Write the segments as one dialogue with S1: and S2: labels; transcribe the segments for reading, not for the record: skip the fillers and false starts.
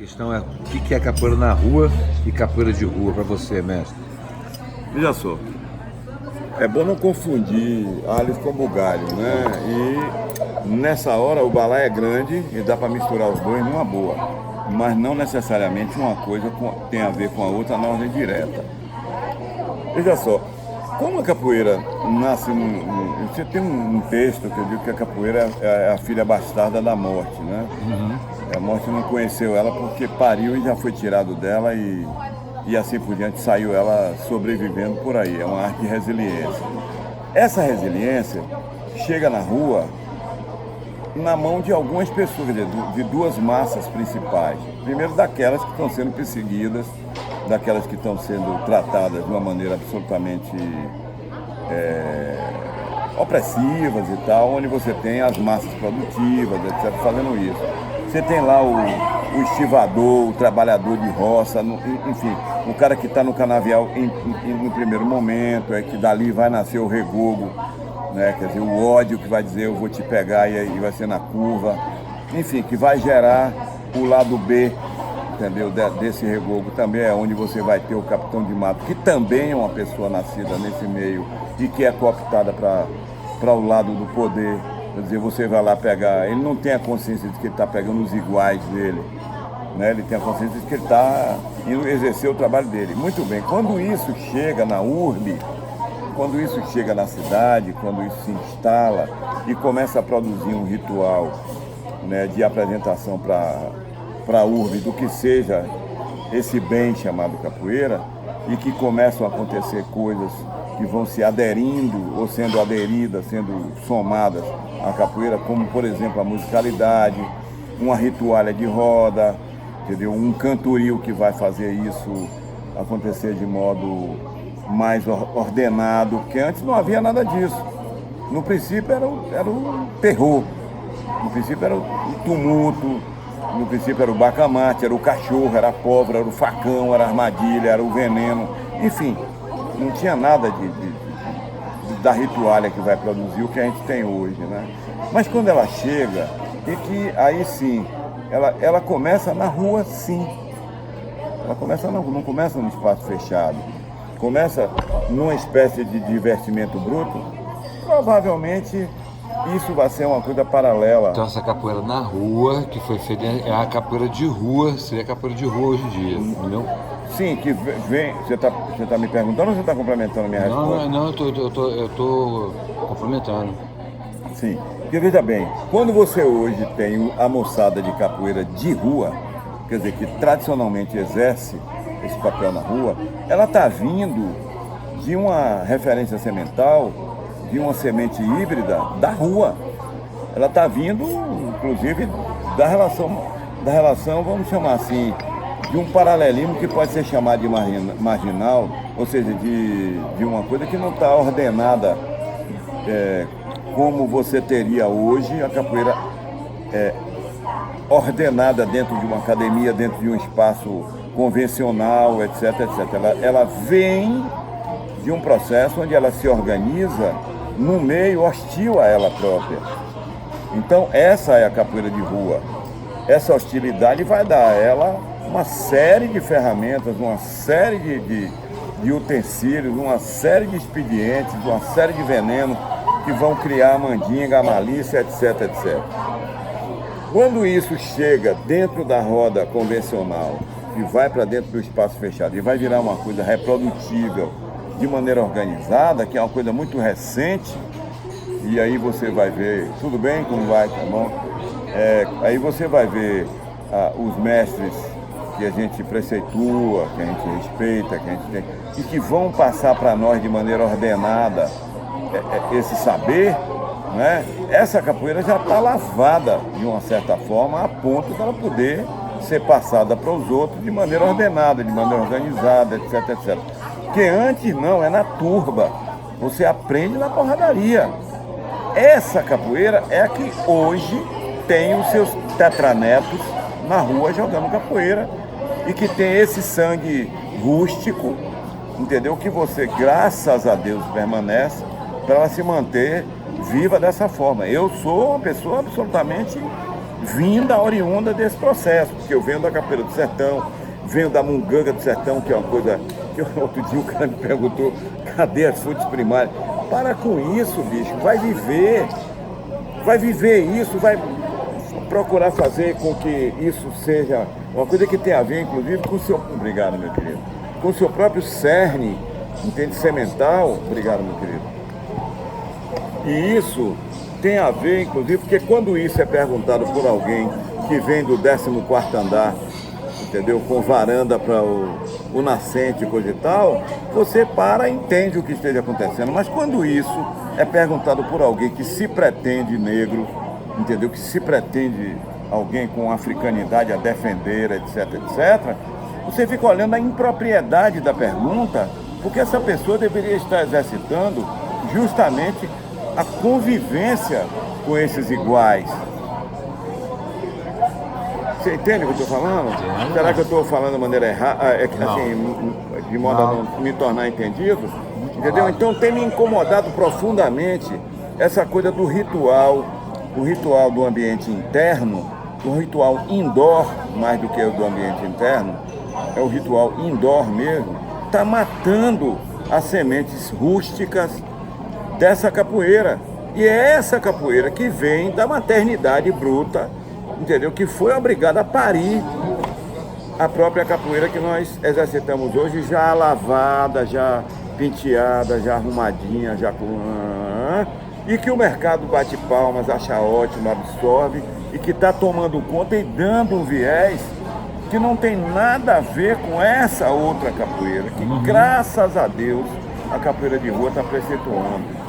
S1: questão é o que é capoeira na rua e capoeira de rua para você, mestre?
S2: Veja só, é bom não confundir alhos com bugalho, né? E nessa hora o balai é grande e dá para misturar os dois numa boa, mas não necessariamente uma coisa tem a ver com a outra na ordem direta. Veja só, como a capoeira nasce você tem um texto que eu digo que a capoeira é a filha bastarda da morte, né? A morte não conheceu ela porque pariu e já foi tirado dela e assim por diante saiu ela sobrevivendo por aí. É uma arte de resiliência. Essa resiliência chega na rua na mão de algumas pessoas, quer dizer, de duas massas principais. Primeiro daquelas que estão sendo perseguidas, daquelas que estão sendo tratadas de uma maneira absolutamente opressivas e tal, onde você tem as massas produtivas, etc., fazendo isso. Você tem lá o estivador, o trabalhador de roça, enfim, o cara que está no canavial no primeiro momento, é que dali vai nascer o regogo, né? Quer dizer, o ódio que vai dizer eu vou te pegar e vai ser na curva, enfim, que vai gerar o lado B, entendeu? Desse regogo também é onde você vai ter o capitão de mato, que também é uma pessoa nascida nesse meio e que é cooptada para o lado do poder. Quer dizer, você vai lá pegar, ele não tem a consciência de que ele está pegando os iguais dele, né? Ele tem a consciência de que ele está indo exercer o trabalho dele. Muito bem, quando isso chega na urbe, quando isso chega na cidade, quando isso se instala e começa a produzir um ritual, né, de apresentação para a urbe do que seja esse bem chamado capoeira, e que começam a acontecer coisas que vão se aderindo ou sendo aderidas, sendo somadas à capoeira, como por exemplo a musicalidade, uma ritualha de roda, entendeu? Um cantoril que vai fazer isso acontecer de modo mais ordenado, porque antes não havia nada disso. No princípio era o terror, no princípio era o tumulto, no princípio era o bacamarte, era o cachorro, era a pólvora, era o facão, era a armadilha, era o veneno, enfim, não tinha nada da ritualha que vai produzir o que a gente tem hoje, né? Mas quando ela chega, e que aí sim, ela começa na rua, sim. Ela começa na rua, não começa num espaço fechado. Começa numa espécie de divertimento bruto, provavelmente isso vai ser uma coisa paralela.
S1: Então essa capoeira na rua, que foi feita, é a capoeira de rua, seria a capoeira de rua hoje em dia, entendeu?
S2: Sim, que vem. Você tá me perguntando ou você está complementando a minha resposta?
S1: Não, eu tô complementando.
S2: Sim, porque veja bem, quando você hoje tem a moçada de capoeira de rua, quer dizer, que tradicionalmente exerce esse papel na rua, ela está vindo de uma referência semental, de uma semente híbrida da rua. Ela está vindo, inclusive, da relação, vamos chamar assim, de um paralelismo que pode ser chamado de marginal, ou seja, de uma coisa que não está ordenada como você teria hoje a capoeira ordenada dentro de uma academia, dentro de um espaço convencional, etc, etc. Ela vem de um processo onde ela se organiza num meio hostil a ela própria. Então essa é a capoeira de rua. Essa hostilidade vai dar a ela uma série de ferramentas, uma série de utensílios, uma série de expedientes, uma série de venenos que vão criar mandinga, a malícia, etc, etc. Quando isso chega dentro da roda convencional e vai para dentro do espaço fechado e vai virar uma coisa reprodutível de maneira organizada, que é uma coisa muito recente, e aí você vai ver, tudo bem, como vai, tá bom? Aí você vai ver os mestres que a gente preceitua, que a gente respeita, que a gente tem, e que vão passar para nós de maneira ordenada esse saber, né? Essa capoeira já está lavada de uma certa forma a ponto de ela poder ser passada para os outros de maneira ordenada, de maneira organizada, etc, etc. Porque antes não, é na turba, você aprende na porradaria. Essa capoeira é a que hoje tem os seus tetranetos na rua jogando capoeira e que tem esse sangue rústico, entendeu? Que você, graças a Deus, permanece para ela se manter viva dessa forma. Eu sou uma pessoa absolutamente vinda oriunda desse processo, porque eu venho da Capoeira do Sertão, venho da Munganga do Sertão, que é uma coisa que outro dia o cara me perguntou, cadê as fontes primárias? Para com isso, bicho, vai viver isso, vai procurar fazer com que isso seja uma coisa que tem a ver, inclusive, com o seu... Obrigado, meu querido. Com o seu próprio cerne, entende, semental. Obrigado, meu querido. E isso tem a ver, inclusive, porque quando isso é perguntado por alguém que vem do 14º andar, entendeu, com varanda para o nascente, coisa e tal, você para e entende o que esteja acontecendo. Mas quando isso é perguntado por alguém que se pretende negro, entendeu, que se pretende alguém com africanidade a defender, etc, etc, você fica olhando a impropriedade da pergunta, porque essa pessoa deveria estar exercitando justamente a convivência com esses iguais. Você entende o que eu estou falando?
S1: Entendo.
S2: Será que eu estou falando de maneira errada, assim, de modo a não me tornar entendido? Entendeu? Então tem me incomodado profundamente essa coisa do ritual, o ritual do ambiente interno, o ritual indoor, mais do que o do ambiente interno, é o ritual indoor mesmo, está matando as sementes rústicas dessa capoeira. E é essa capoeira que vem da maternidade bruta, entendeu? Que foi obrigada a parir a própria capoeira que nós exercitamos hoje, já lavada, já penteada, já arrumadinha, já com... E que o mercado bate palmas, acha ótimo, absorve, e que está tomando conta e dando um viés que não tem nada a ver com essa outra capoeira, que graças a Deus a capoeira de rua está preceptuando.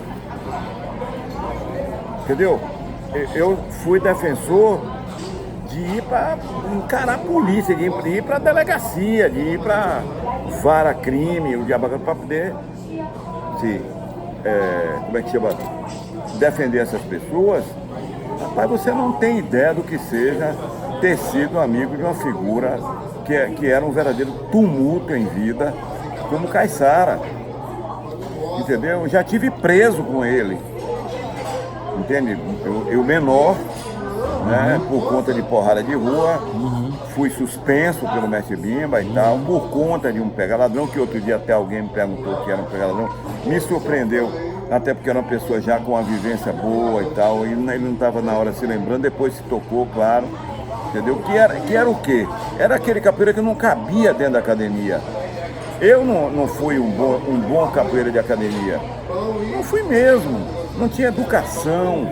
S2: Entendeu? Eu fui defensor de ir para encarar a polícia, de ir para a delegacia, de ir para vara crime, o diabo, para poder como é que chama? Defender essas pessoas. Rapaz, você não tem ideia do que seja ter sido amigo de uma figura que era um verdadeiro tumulto em vida, como Caiçara. Entendeu? Eu já tive preso com ele. Entende? Eu menor, né, por conta de porrada de rua, fui suspenso pelo mestre Bimba e tal, por conta de um pega-ladrão, que outro dia até alguém me perguntou que era um pega-ladrão, me surpreendeu, até porque era uma pessoa já com uma vivência boa e tal, e ele não estava na hora se lembrando, depois se tocou, claro, entendeu? Que era o quê? Era aquele capoeira que não cabia dentro da academia. Eu não fui um bom capoeira de academia, não fui mesmo, não tinha educação,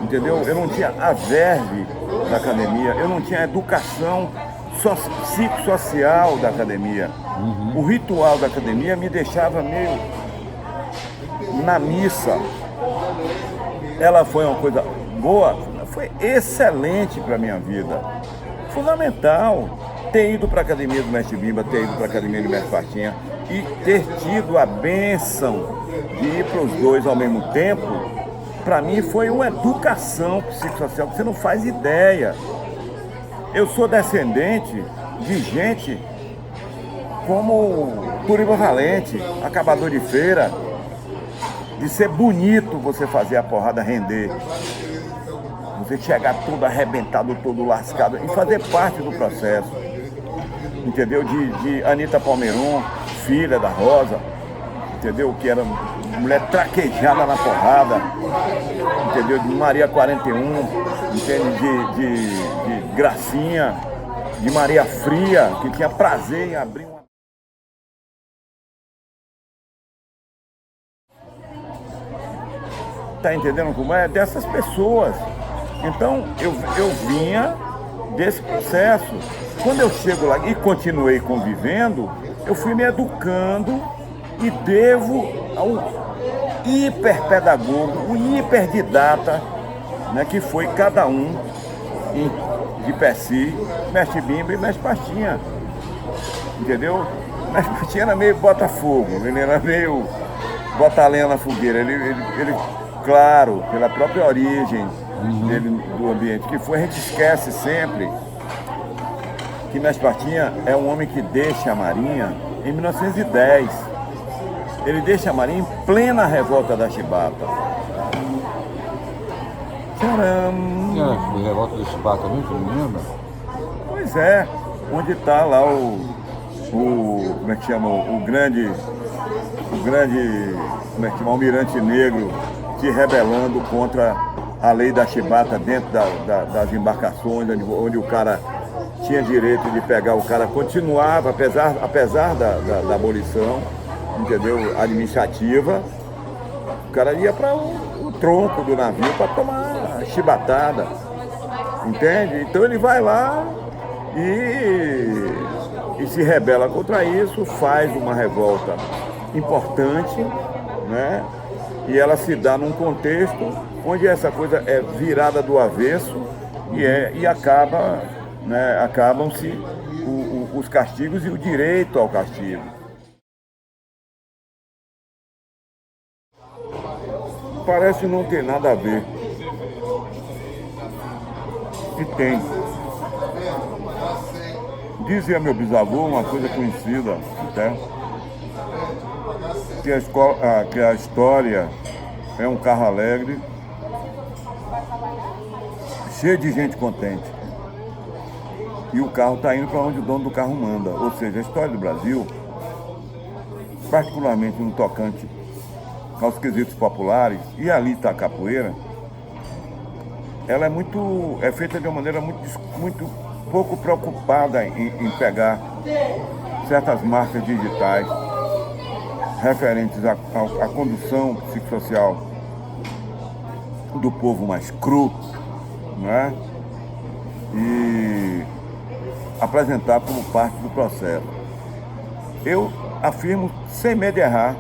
S2: entendeu? Eu não tinha a verve da academia, eu não tinha a educação psicossocial da academia. O ritual da academia me deixava meio na missa. Ela foi uma coisa boa, foi excelente para a minha vida, fundamental. Ter ido para a academia do mestre Bimba, ter ido para a academia do mestre Pastinha e ter tido a bênção de ir para os dois ao mesmo tempo, para mim foi uma educação psicossocial que você não faz ideia. Eu sou descendente de gente como Turiba Valente, acabador de feira, de ser bonito você fazer a porrada render, você chegar todo arrebentado, todo lascado e fazer parte do processo, entendeu? De Anita Palmeiron, filha da Rosa, entendeu? Que era mulher traquejada na porrada, entendeu? De Maria 41, entende? De Gracinha, de Maria Fria, que tinha prazer em abrir uma... Tá entendendo como é? Dessas pessoas. Então, eu vinha desse processo. Quando eu chego lá e continuei convivendo, eu fui me educando e devo ao hiperpedagogo, o hiperdidata, né, que foi cada um de Percy, mestre Bimba e mestre Pastinha. Entendeu? Mestre Pastinha era meio Botafogo, ele era meio bota a lenha na fogueira. Ele, claro, pela própria origem dele, do ambiente que foi, a gente esquece sempre que mestre Pastinha é um homem que deixa a Marinha em 1910. Ele deixa a Marinha em plena revolta da Chibata. Tcharam!
S1: tinha o Revolta do Chibata também, tu não lembra?
S2: Pois é, onde está lá como é que chama, o grande, como é que chama, almirante negro se rebelando contra a lei da chibata dentro das embarcações, onde o cara tinha direito de pegar o cara, continuava, apesar da abolição, entendeu, administrativa, o cara ia para o tronco do navio para tomar chibatada, entende? Então ele vai lá e se rebela contra isso, faz uma revolta importante, né? E ela se dá num contexto onde essa coisa é virada do avesso e acabam-se os castigos e o direito ao castigo. Parece não ter nada a ver. E tem. Dizia meu bisavô uma coisa conhecida até, que a história é um carro alegre, cheio de gente contente. E o carro está indo para onde o dono do carro manda. Ou seja, a história do Brasil, particularmente no tocante aos quesitos populares, e ali está a capoeira, ela é feita de uma maneira muito pouco preocupada em pegar certas marcas digitais referentes à condução psicossocial do povo mais cru, né? E apresentar como parte do processo. Eu afirmo, sem medo de errar,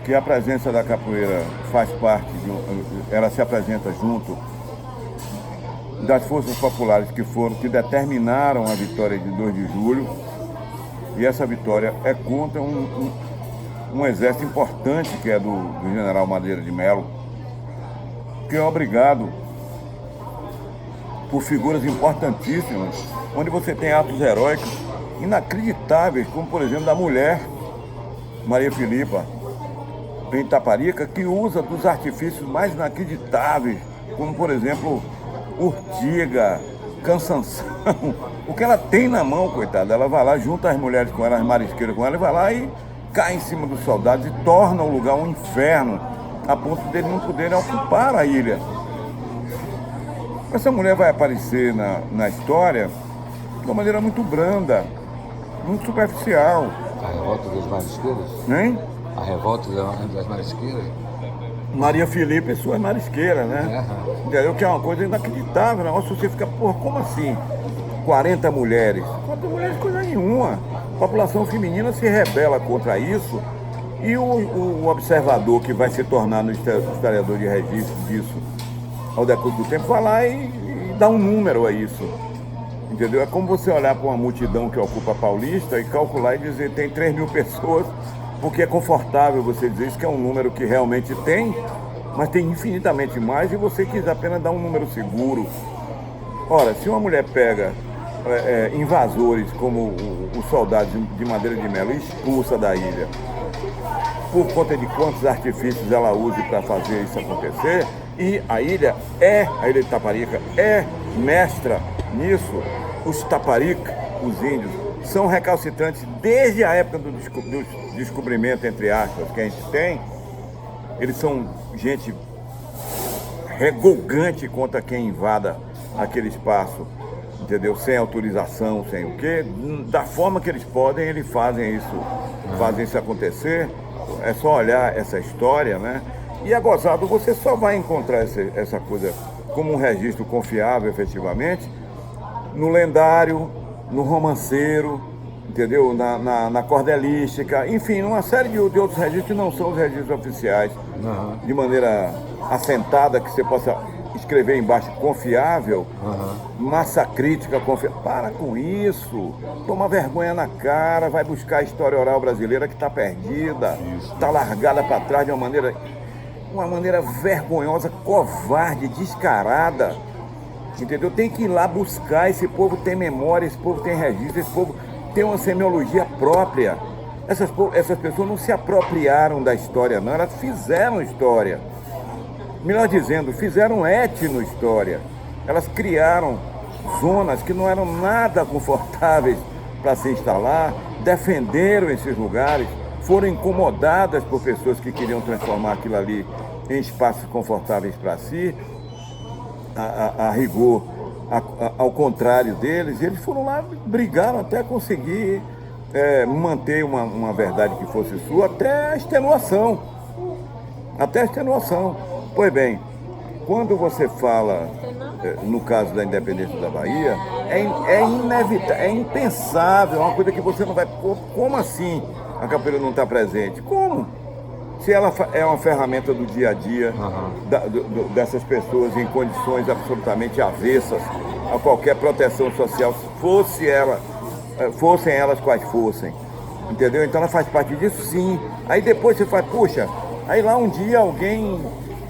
S2: que a presença da capoeira faz parte ela se apresenta junto das forças populares que determinaram a vitória de 2 de julho, e essa vitória é contra um exército importante que é do general Madeira de Mello, que é obrigado por figuras importantíssimas, onde você tem atos heróicos inacreditáveis, como por exemplo da mulher Maria Filipa, em Itaparica, que usa dos artifícios mais inacreditáveis, como por exemplo urtiga, cansanção, o que ela tem na mão, coitada, ela vai lá, junta as mulheres com ela, as marisqueiras com ela, e vai lá e cai em cima dos soldados e torna o lugar um inferno, a ponto de eles não poderem ocupar a ilha. Essa mulher vai aparecer na história de uma maneira muito branda, muito superficial.
S1: A revolta das marisqueiras?
S2: Hein?
S1: A revolta das marisqueiras?
S2: Maria Filipa e suas marisqueiras, né? Entendeu? Que é uma coisa inacreditável, negócio, você fica, porra, como assim? 40 mulheres? 40 mulheres, coisa nenhuma. A população feminina se rebela contra isso, e o observador que vai se tornar no historiador de registro disso ao decurso do tempo vai lá e dá um número a isso. Entendeu? É como você olhar para uma multidão que ocupa a Paulista e calcular e dizer tem 3 mil pessoas, porque é confortável você dizer isso, que é um número que realmente tem, mas tem infinitamente mais, e você quis apenas dar um número seguro. Ora, se uma mulher pega invasores como os soldados de Madeira de Mello e expulsa da ilha, por conta de quantos artifícios ela use para fazer isso acontecer, e a ilha de Itaparica é mestra nisso, os Taparica, os índios, são recalcitrantes desde a época do descobrimento, entre aspas, que a gente tem. Eles são gente regolgante contra quem invada aquele espaço, entendeu? Sem autorização, sem o quê. Da forma que eles podem, eles fazem isso acontecer. É só olhar essa história, né? E é gozado, você só vai encontrar essa coisa como um registro confiável, efetivamente, no lendário, no romanceiro, entendeu? Na cordelística, enfim, uma série de outros registros que não são os registros oficiais, de maneira assentada, que você possa escrever embaixo confiável, massa crítica confiável. Para com isso, toma vergonha na cara, vai buscar a história oral brasileira que está perdida, está largada para trás de uma maneira vergonhosa, covarde, descarada. Entendeu? Tem que ir lá buscar. Esse povo tem memória, esse povo tem registro, esse povo tem uma semiologia própria. Essas pessoas não se apropriaram da história, não, elas fizeram história. Melhor dizendo, fizeram etno-história. Elas criaram zonas que não eram nada confortáveis para se instalar, defenderam esses lugares, foram incomodadas por pessoas que queriam transformar aquilo ali em espaços confortáveis para si, a rigor, ao contrário deles, eles foram lá, brigaram até conseguir manter uma verdade que fosse sua, até a extenuação. Até a extenuação. Pois bem, quando você fala, no caso da independência da Bahia, é inevitável, é impensável, é uma coisa que você não vai... Como assim a capoeira não está presente? Como? Se ela é uma ferramenta do dia a dia dessas pessoas em condições absolutamente avessas a qualquer proteção social, fossem elas quais fossem, entendeu? Então ela faz parte disso, sim. Aí depois você faz, puxa, aí lá um dia alguém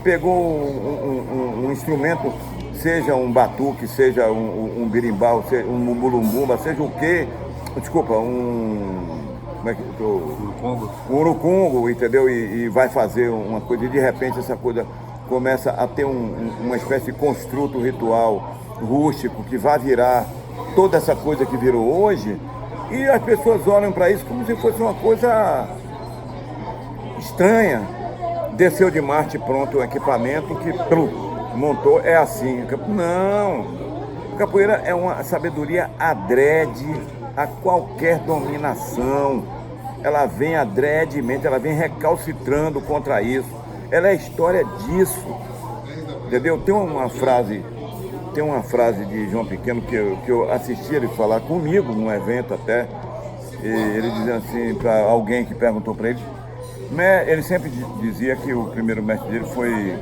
S2: pegou um instrumento, seja um batuque, seja um berimbau, seja um mulumbumba, seja o quê, desculpa, como é que um urucungo, entendeu? E vai fazer uma coisa, e de repente essa coisa começa a ter uma espécie de construto ritual rústico que vai virar toda essa coisa que virou hoje, e as pessoas olham para isso como se fosse uma coisa estranha. Desceu de Marte, pronto, o equipamento que montou, é assim. Não, a capoeira é uma sabedoria adrede a qualquer dominação. Ela vem adredemente, ela vem recalcitrando contra isso. Ela é a história disso, entendeu? Tem uma frase de João Pequeno que eu assisti ele falar comigo num evento até, e ele dizendo assim, para alguém que perguntou para ele, ele sempre dizia que o primeiro mestre dele foi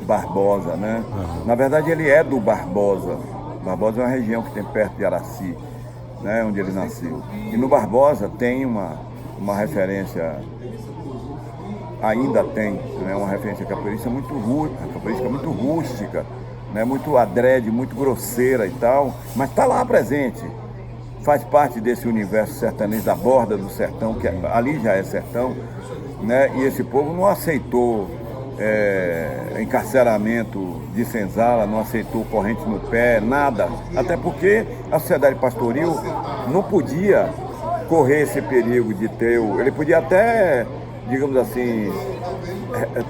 S2: Barbosa, né? Na verdade ele é do Barbosa. Barbosa é uma região que tem perto de Araci, né? Onde ele nasceu. E no Barbosa tem uma referência, ainda tem, né? Uma referência capoeirista muito rústica, né? Muito adrede, muito grosseira e tal, mas está lá presente. Faz parte desse universo sertanejo, da borda do sertão, que ali já é sertão, né? E esse povo não aceitou encarceramento de senzala, não aceitou corrente no pé, nada. Até porque a sociedade pastoril não podia correr esse perigo de ter... Ele podia até, digamos assim,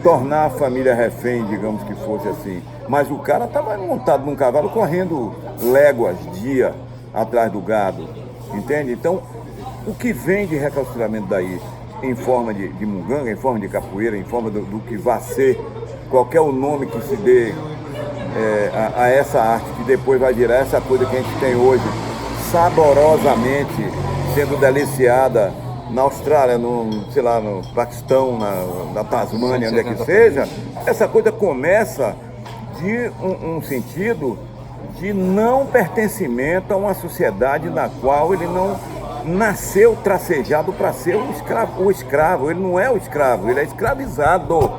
S2: tornar a família refém, digamos que fosse assim. Mas o cara estava montado num cavalo correndo léguas, dia, atrás do gado, entende? Então, o que vem de recalcitramento daí, em forma de munganga, em forma de capoeira, em forma do que vai ser, qualquer o nome que se dê a essa arte, que depois vai virar essa coisa que a gente tem hoje, saborosamente sendo deliciada na Austrália, no Paquistão, na Tasmânia, onde é que seja, essa coisa começa de um sentido de não pertencimento a uma sociedade na qual ele não nasceu tracejado para ser o escravo. Ele não é o escravo, ele é escravizado.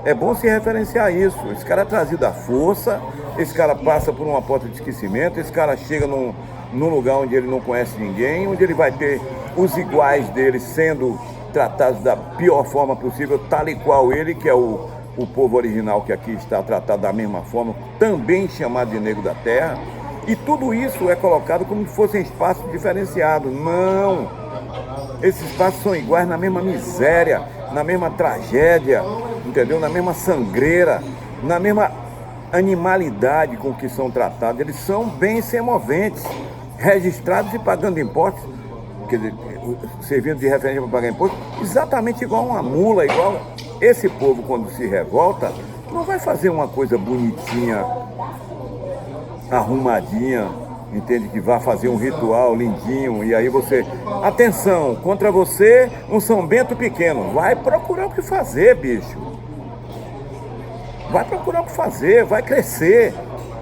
S2: É bom se referenciar isso. Esse cara é trazido à força, esse cara passa por uma porta de esquecimento, esse cara chega num lugar onde ele não conhece ninguém, onde ele vai ter os iguais dele sendo tratados da pior forma possível, tal e qual ele, que é o povo original que aqui está tratado da mesma forma, também chamado de negro da terra, e tudo isso é colocado como se fossem espaços diferenciados. Não! Esses espaços são iguais na mesma miséria, na mesma tragédia, entendeu? Na mesma sangreira, na mesma animalidade com que são tratados. Eles são bens semoventes, registrados e pagando impostos, quer dizer, servindo de referência para pagar imposto, exatamente igual uma mula, igual... Esse povo, quando se revolta, não vai fazer uma coisa bonitinha, arrumadinha, entende? Que vai fazer um ritual lindinho, e aí você... Atenção, contra você, um São Bento pequeno. Vai procurar o que fazer, bicho. Vai procurar o que fazer, vai crescer,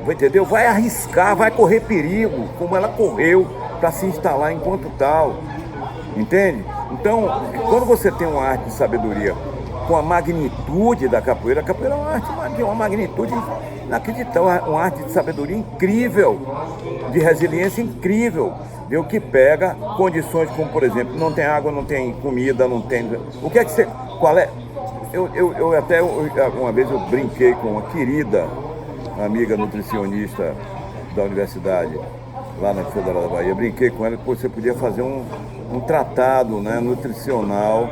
S2: entendeu? Vai arriscar, vai correr perigo, como ela correu para se instalar enquanto tal, entende? Então, quando você tem uma arte de sabedoria com a magnitude da capoeira, a capoeira é uma arte de uma magnitude inacreditável, uma arte de sabedoria incrível, de resiliência incrível, viu? Que pega condições como, por exemplo, não tem água, não tem comida, não tem... O que é que você... Qual é... Uma vez eu brinquei com uma querida amiga nutricionista da universidade, lá na Federal da Bahia. Brinquei com ela que você podia fazer um tratado, né, nutricional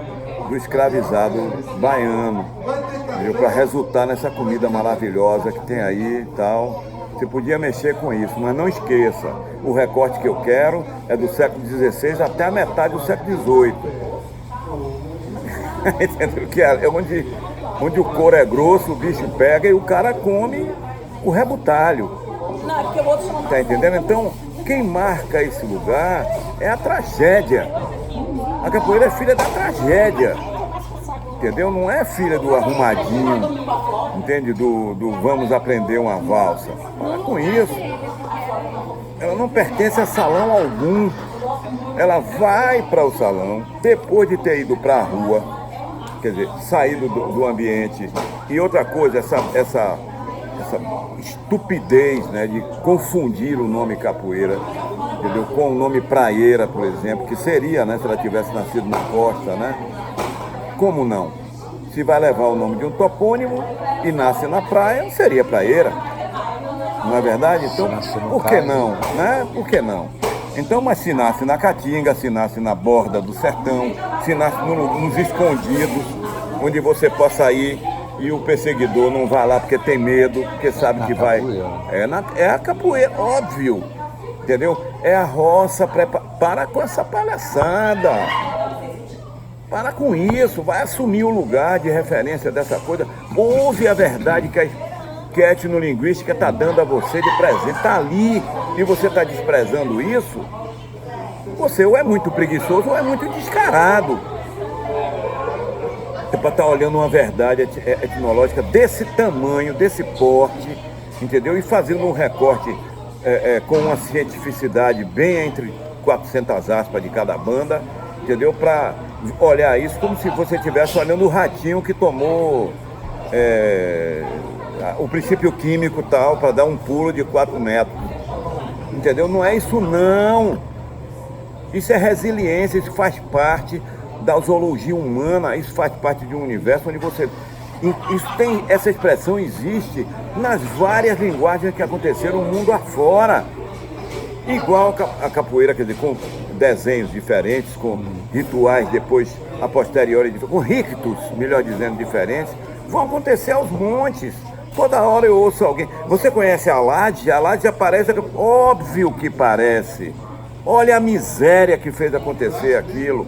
S2: do escravizado baiano, para resultar nessa comida maravilhosa que tem aí e tal. Você podia mexer com isso, mas não esqueça, o recorte que eu quero é do século XVI até a metade do século XVIII. Entendeu? Que é onde o couro é grosso, o bicho pega e o cara come o rebutalho.
S3: Não, porque o outro chama.
S2: Tá entendendo? Então, quem marca esse lugar é a tragédia. A capoeira é filha da tragédia. Entendeu? Não é filha do arrumadinho, entende? Do vamos aprender uma valsa. Para com isso. Ela não pertence a salão algum. Ela vai para o salão depois de ter ido para a rua, quer dizer, saído do ambiente. E outra coisa, essa estupidez, né, de confundir o nome capoeira, entendeu, com o nome praieira, por exemplo, que seria, né, se ela tivesse nascido na costa, né? Como não? Se vai levar o nome de um topônimo e nasce na praia, seria praieira. Não é verdade? Então, por que não? Né? Por que não? Então, mas se nasce na Caatinga, se nasce na borda do sertão, se nasce nos escondidos, onde você possa ir e o perseguidor não vai lá porque tem medo, porque sabe que vai... É a capoeira, óbvio. Entendeu? É a roça, para com essa palhaçada. Para com isso, vai assumir o lugar de referência dessa coisa. Ouve a verdade que a etnolinguística está dando a você de presente. Está ali e você está desprezando isso. Você ou é muito preguiçoso ou é muito descarado. É para estar olhando uma verdade etnológica desse tamanho, desse porte, entendeu? E fazendo um recorte com uma cientificidade bem entre 400 aspas de cada banda, entendeu? Para olhar isso como se você estivesse olhando o ratinho que tomou o princípio químico tal, para dar um pulo de 4 metros. Entendeu? Não é isso não. Isso é resiliência, isso faz parte da zoologia humana, isso faz parte de um universo onde você... essa expressão existe nas várias linguagens que aconteceram no mundo afora. Igual a capoeira, quer dizer, com desenhos diferentes, com rituais depois, a posteriori, com rictos, melhor dizendo, diferentes, vão acontecer aos montes. Toda hora eu ouço alguém. Você conhece a Lade? A Lade aparece, óbvio que parece. Olha a miséria que fez acontecer aquilo.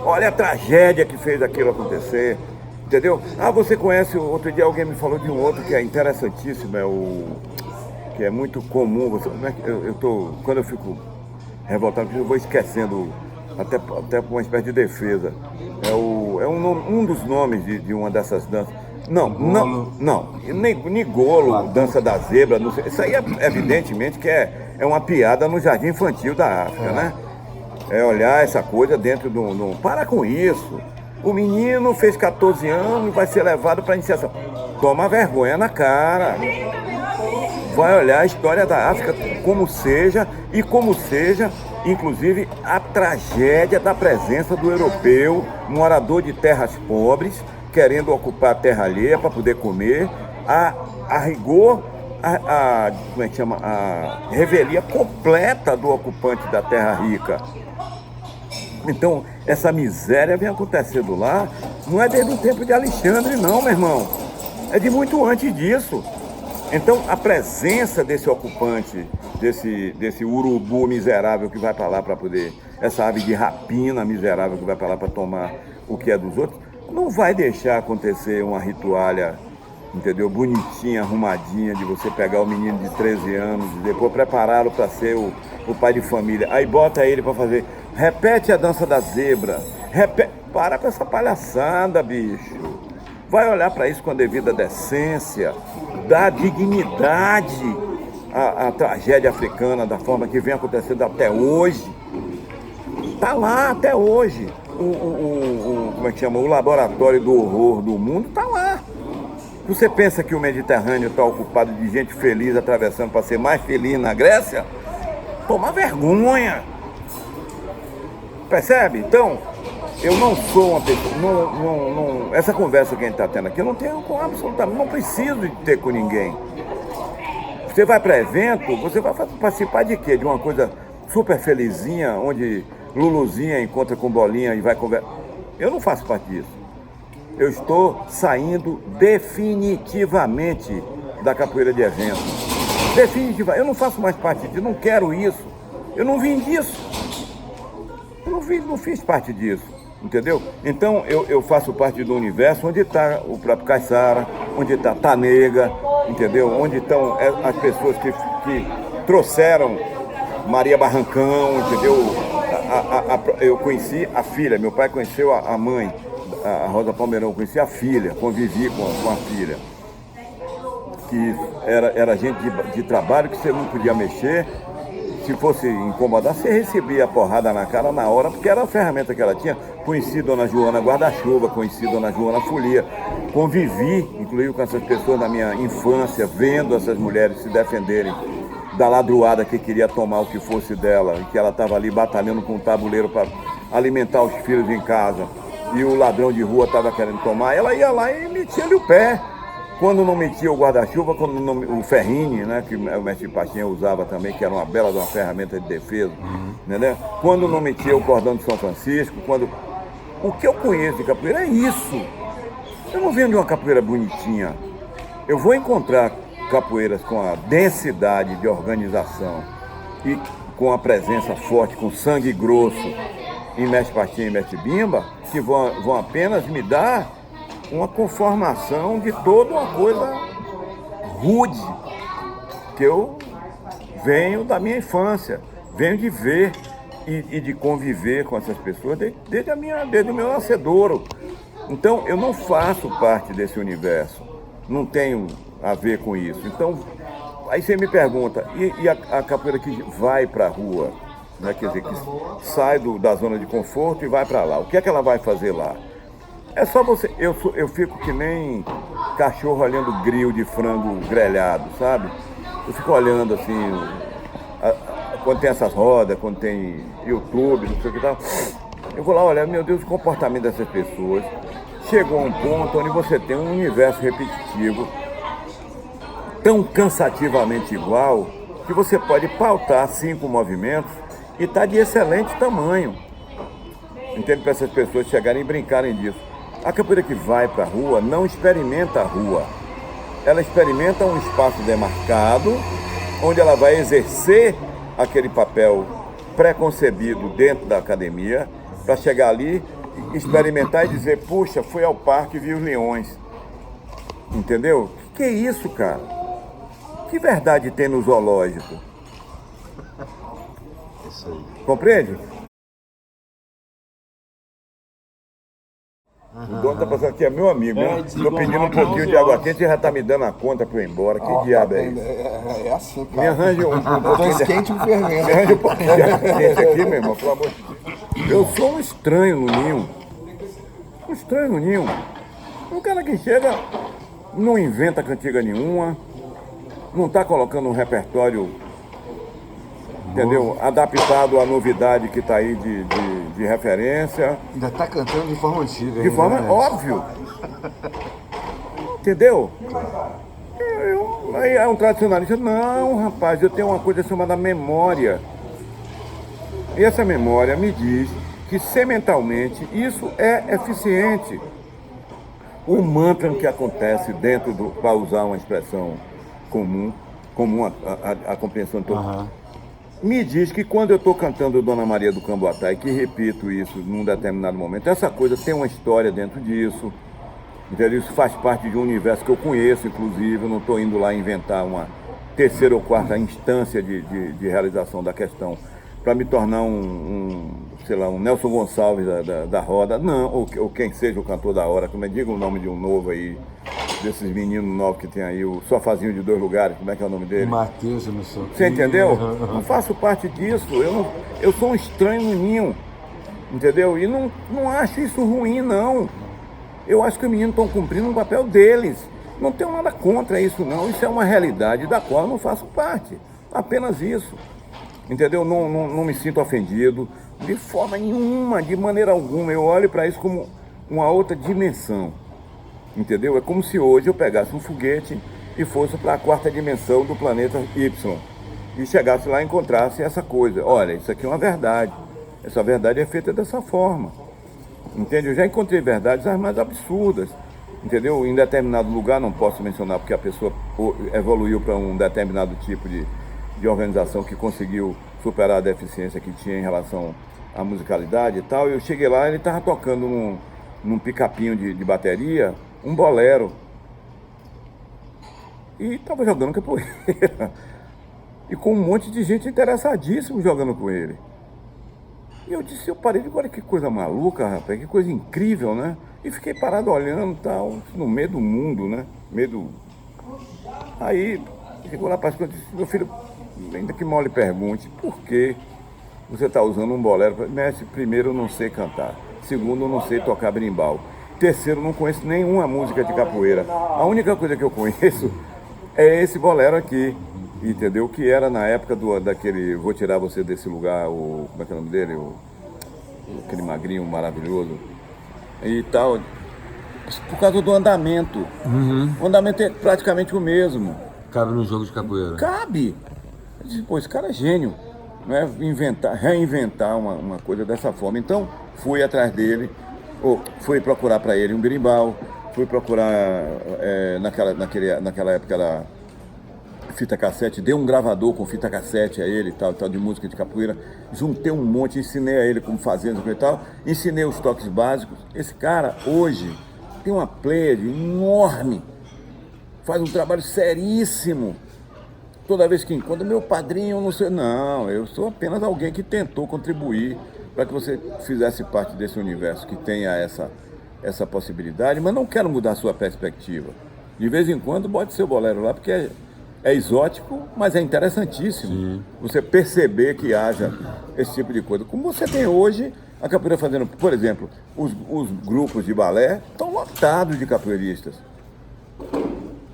S2: Olha a tragédia que fez aquilo acontecer. Entendeu? Ah, você conhece, outro dia alguém me falou de um outro que é interessantíssimo, que é muito comum. Quando eu fico revoltado, eu vou esquecendo, até por uma espécie de defesa. Um dos nomes de uma dessas danças. Não. Nigolo, dança da zebra. Não sei. Isso aí evidentemente que é uma piada no jardim infantil da África, né? É olhar essa coisa dentro de um... Para com isso. O menino fez 14 anos e vai ser levado para a iniciação. Toma vergonha na cara. Vai olhar a história da África como seja, inclusive, a tragédia da presença do europeu, morador de terras pobres, querendo ocupar a terra alheia para poder comer, a rigor, como é que chama? A revelia completa do ocupante da terra rica. Então, essa miséria vem acontecendo lá, não é desde o tempo de Alexandre, não, meu irmão. É de muito antes disso. Então, a presença desse ocupante, desse urubu miserável que vai para lá para poder, essa ave de rapina miserável que vai para lá para tomar o que é dos outros, não vai deixar acontecer uma ritualha, entendeu? Bonitinha, arrumadinha, de você pegar o menino de 13 anos e depois prepará-lo para ser o pai de família. Aí bota ele para fazer, repete a dança da zebra, para com essa palhaçada, bicho. Vai olhar para isso com a devida decência, dá dignidade à tragédia africana da forma que vem acontecendo até hoje. Está lá até hoje. Como é que chama? O laboratório do horror do mundo está lá. Você pensa que o Mediterrâneo está ocupado de gente feliz atravessando para ser mais feliz na Grécia? Toma vergonha. Percebe? Então, eu não sou uma pessoa... essa conversa que a gente está tendo aqui, eu não tenho com absolutamente... Não preciso de ter com ninguém. Você vai para evento, você vai participar de quê? De uma coisa super felizinha, onde Luluzinha encontra com Bolinha e vai conversar. Eu não faço parte disso. Eu estou saindo definitivamente da capoeira de evento. Definitivamente. Eu não faço mais parte disso, não quero isso. Eu não vim disso. Eu não fiz parte disso, entendeu? Então eu faço parte do universo onde está o próprio Caiçara, onde está Tanega, entendeu? Onde estão as pessoas que trouxeram Maria Barrancão, entendeu? Eu conheci a filha, meu pai conheceu a mãe, a Rosa Palmeirão, eu conheci a filha, convivi com a filha. Que era gente de trabalho que você não podia mexer. Se fosse incomodar, você recebia a porrada na cara na hora, porque era a ferramenta que ela tinha. Conheci Dona Joana Guarda-Chuva, conheci Dona Joana Folia. Convivi, inclusive, com essas pessoas na minha infância, vendo essas mulheres se defenderem da ladruada que queria tomar o que fosse dela, e que ela estava ali batalhando com um tabuleiro para alimentar os filhos em casa, e o ladrão de rua estava querendo tomar, ela ia lá e metia-lhe o pé. Quando não metia o guarda-chuva, quando não, o ferrinho, né, que o mestre Pastinha usava também, que era uma bela de uma ferramenta de defesa, né? Quando não metia o cordão de São Francisco, o que eu conheço de capoeira é isso. Eu não venho de uma capoeira bonitinha. Eu vou encontrar capoeiras com a densidade de organização e com a presença forte, com sangue grosso em mestre Pastinha e mestre Bimba, que vão apenas me dar uma conformação de toda uma coisa rude, que eu venho da minha infância, venho de ver e de conviver com essas pessoas desde o meu nascedouro. Então eu não faço parte desse universo, não tenho a ver com isso. Então, aí você me pergunta, e a capoeira que vai para a rua, né? Quer dizer, que sai da zona de conforto e vai para lá, o que é que ela vai fazer lá? É só você. Eu fico que nem cachorro olhando grill de frango grelhado, sabe? Eu fico olhando assim, quando tem essas rodas, quando tem YouTube, não sei o que tal. Eu vou lá olhar, meu Deus, o comportamento dessas pessoas. Chegou a um ponto onde você tem um universo repetitivo, tão cansativamente igual, que você pode pautar 5 movimentos e tá de excelente tamanho. Entende? Para essas pessoas chegarem e brincarem disso. A capoeira que vai para a rua não experimenta a rua. Ela experimenta um espaço demarcado, onde ela vai exercer aquele papel pré-concebido dentro da academia, para chegar ali, experimentar e dizer, puxa, fui ao parque e vi os leões. Entendeu? Que é isso, cara? Que verdade tem no zoológico?
S1: Isso aí.
S2: Compreende? O dono tá passando aqui, é meu amigo, né? Tô pedindo um pouquinho de água quente e já tá me dando a conta pra eu ir embora. Que diabo é isso?
S3: É assim, cara.
S2: Me arranje um pouquinho de...
S3: Quente e fervendo.
S2: Me arranje um pouquinho de água quente aqui, meu irmão, pelo amor de Deus. Eu sou um estranho no ninho. Um estranho no ninho. Um cara que chega, não inventa cantiga nenhuma, não tá colocando um repertório, entendeu? Adaptado à novidade que tá aí de referência.
S3: Ainda tá cantando de forma antiga.
S2: De forma óbvio. Entendeu? Aí é um tradicionalista. Não, rapaz, eu tenho uma coisa chamada memória. E essa memória me diz que sementalmente isso é eficiente. O mantra que acontece dentro do, para usar uma expressão comum a compreensão de todo. Me diz que quando eu estou cantando Dona Maria do Camboatá, e que repito isso num determinado momento, essa coisa tem uma história dentro disso, entendeu? Isso faz parte de um universo que eu conheço, inclusive, eu não estou indo lá inventar uma terceira ou quarta instância de realização da questão para me tornar sei lá, um Nelson Gonçalves da roda, não, ou quem seja o cantor da hora, como é, diga o nome de um novo aí, desses meninos novos que tem aí, o Sofazinho de 2 lugares, como é que é o nome dele?
S3: Matheus, eu não sou.
S2: Você entendeu? Não faço parte disso, eu sou um estranho no ninho, entendeu? E não acho isso ruim, não. Eu acho que os meninos estão cumprindo o papel deles. Não tenho nada contra isso, não. Isso é uma realidade da qual eu não faço parte. Apenas isso. Entendeu? Não me sinto ofendido de forma nenhuma, de maneira alguma. Eu olho para isso como uma outra dimensão. Entendeu? É como se hoje eu pegasse um foguete e fosse para a quarta dimensão do planeta Y. E chegasse lá e encontrasse essa coisa. Olha, isso aqui é uma verdade. Essa verdade é feita dessa forma. Entende? Eu já encontrei verdades as mais absurdas. Entendeu? Em determinado lugar, não posso mencionar porque a pessoa evoluiu para um determinado tipo de organização que conseguiu superar a deficiência que tinha em relação à musicalidade e tal. Eu cheguei lá e ele estava tocando num pick-upinho de bateria, um bolero. E estava jogando capoeira. E com um monte de gente interessadíssimo jogando com ele. E eu parei de olha que coisa maluca, rapaz, que coisa incrível, né? E fiquei parado olhando, tal, no meio do mundo, né? Aí, chegou lá para as coisas, meu filho, ainda que mal lhe pergunte, por que você está usando um bolero? Mestre, primeiro, eu não sei cantar. Segundo, eu não sei tocar berimbau. Terceiro, eu não conheço nenhuma música de capoeira. A única coisa que eu conheço é esse bolero aqui. Entendeu? Que era na época daquele Vou Tirar Você Desse Lugar, como é que é o nome dele? Aquele magrinho maravilhoso e tal. Por causa do andamento. O andamento é praticamente o mesmo.
S1: Cabe no jogo de capoeira.
S2: Cabe! Eu disse, pô, esse cara é gênio. Né? Reinventar uma coisa dessa forma. Então, fui atrás dele, fui procurar para ele um berimbau, fui procurar, naquela época era fita cassete, dei um gravador com fita cassete a ele, tal de música de capoeira, juntei um monte, ensinei a ele como fazer e tal, ensinei os toques básicos. Esse cara, hoje, tem uma pleiade enorme, faz um trabalho seríssimo. Toda vez que encontra, meu padrinho, não sei, não, eu sou apenas alguém que tentou contribuir para que você fizesse parte desse universo, que tenha essa possibilidade, mas não quero mudar a sua perspectiva. De vez em quando, bote seu bolero lá, porque é exótico, mas é interessantíssimo. Sim. Você perceber que haja esse tipo de coisa. Como você tem hoje a capoeira fazendo, por exemplo, os grupos de balé estão lotados de capoeiristas.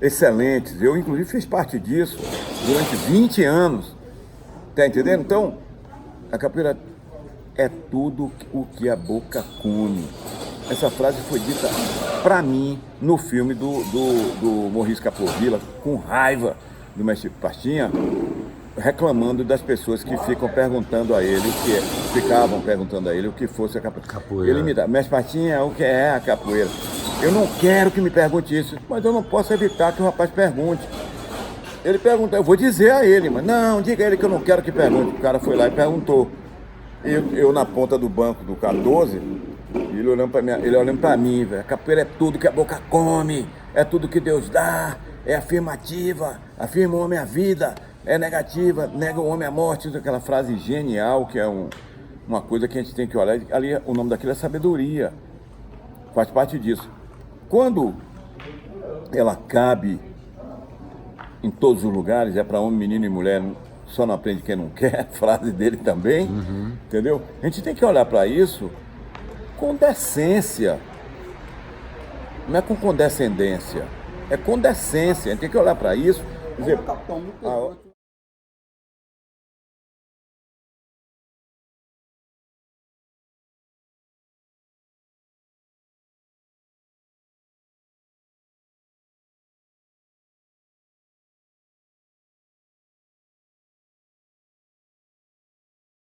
S2: Excelentes. Eu, inclusive, fiz parte disso durante 20 anos. Tá entendendo? Então, a capoeira é tudo o que a boca come. Essa frase foi dita pra mim no filme do Maurice Capovilla, com raiva do mestre Pastinha, reclamando das pessoas que ficavam perguntando a ele o que fosse a capoeira. Ele me dá, mestre Pastinha, o que é a capoeira? Eu não quero que me pergunte isso, mas eu não posso evitar que o rapaz pergunte. Ele pergunta, eu vou dizer a ele, mas não, diga a ele que eu não quero que pergunte. O cara foi lá e perguntou. Eu na ponta do banco do 14, ele olhando pra mim, velho, a capoeira é tudo que a boca come, é tudo que Deus dá. É afirmativa, afirma o homem a vida, é negativa, nega o homem a morte. Aquela frase genial que é uma coisa que a gente tem que olhar. Ali, o nome daquilo é sabedoria, faz parte disso. Quando ela cabe em todos os lugares, é para homem, menino e mulher, só não aprende quem não quer, frase dele também, entendeu? A gente tem que olhar para isso com decência, não é com condescendência. É com decência, a gente tem que olhar para isso e dizer...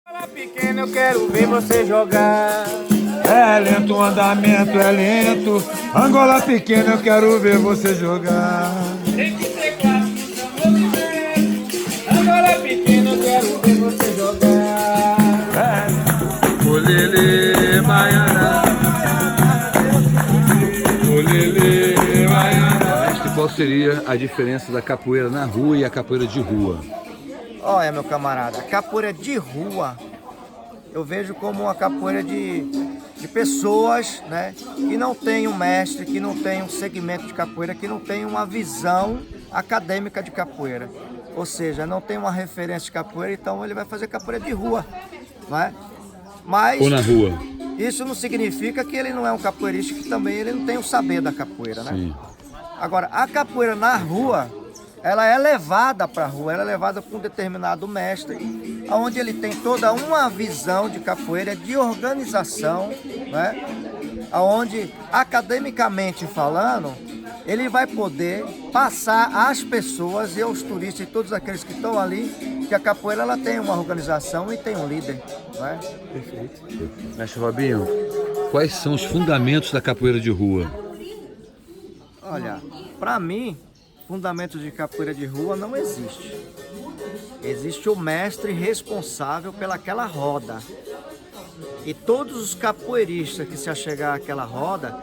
S4: Angola pequena, eu quero ver você jogar.
S5: É lento, o andamento é lento. Angola pequena, eu quero ver você jogar.
S4: Tem que ser clássico, seu movimento. Angola pequena, eu quero ver você jogar.
S5: Olele, baiana. Olele, baiana.
S1: Mestre, qual seria a diferença da capoeira na rua e a capoeira de rua?
S6: Olha, meu camarada, a capoeira de rua eu vejo como uma capoeira de pessoas, né, que não tem um mestre, que não tem um segmento de capoeira, que não tem uma visão acadêmica de capoeira. Ou seja, não tem uma referência de capoeira, então ele vai fazer capoeira de rua, né? Mas
S1: ou na rua?
S6: Isso não significa que ele não é um capoeirista, que também ele não tem o saber da capoeira, né?
S1: Sim.
S6: Agora, a capoeira na rua, ela é levada para a rua, ela é levada para um determinado mestre, onde ele tem toda uma visão de capoeira, de organização, né? Onde, academicamente falando, ele vai poder passar às pessoas e aos turistas e todos aqueles que estão ali, que a capoeira ela tem uma organização e tem um líder, né?
S1: Mestre Robinho, quais são os fundamentos da capoeira de rua?
S6: Olha, para mim, fundamentos de capoeira de rua não existe. Existe o mestre responsável pelaquela roda. E todos os capoeiristas que se achegar àquela roda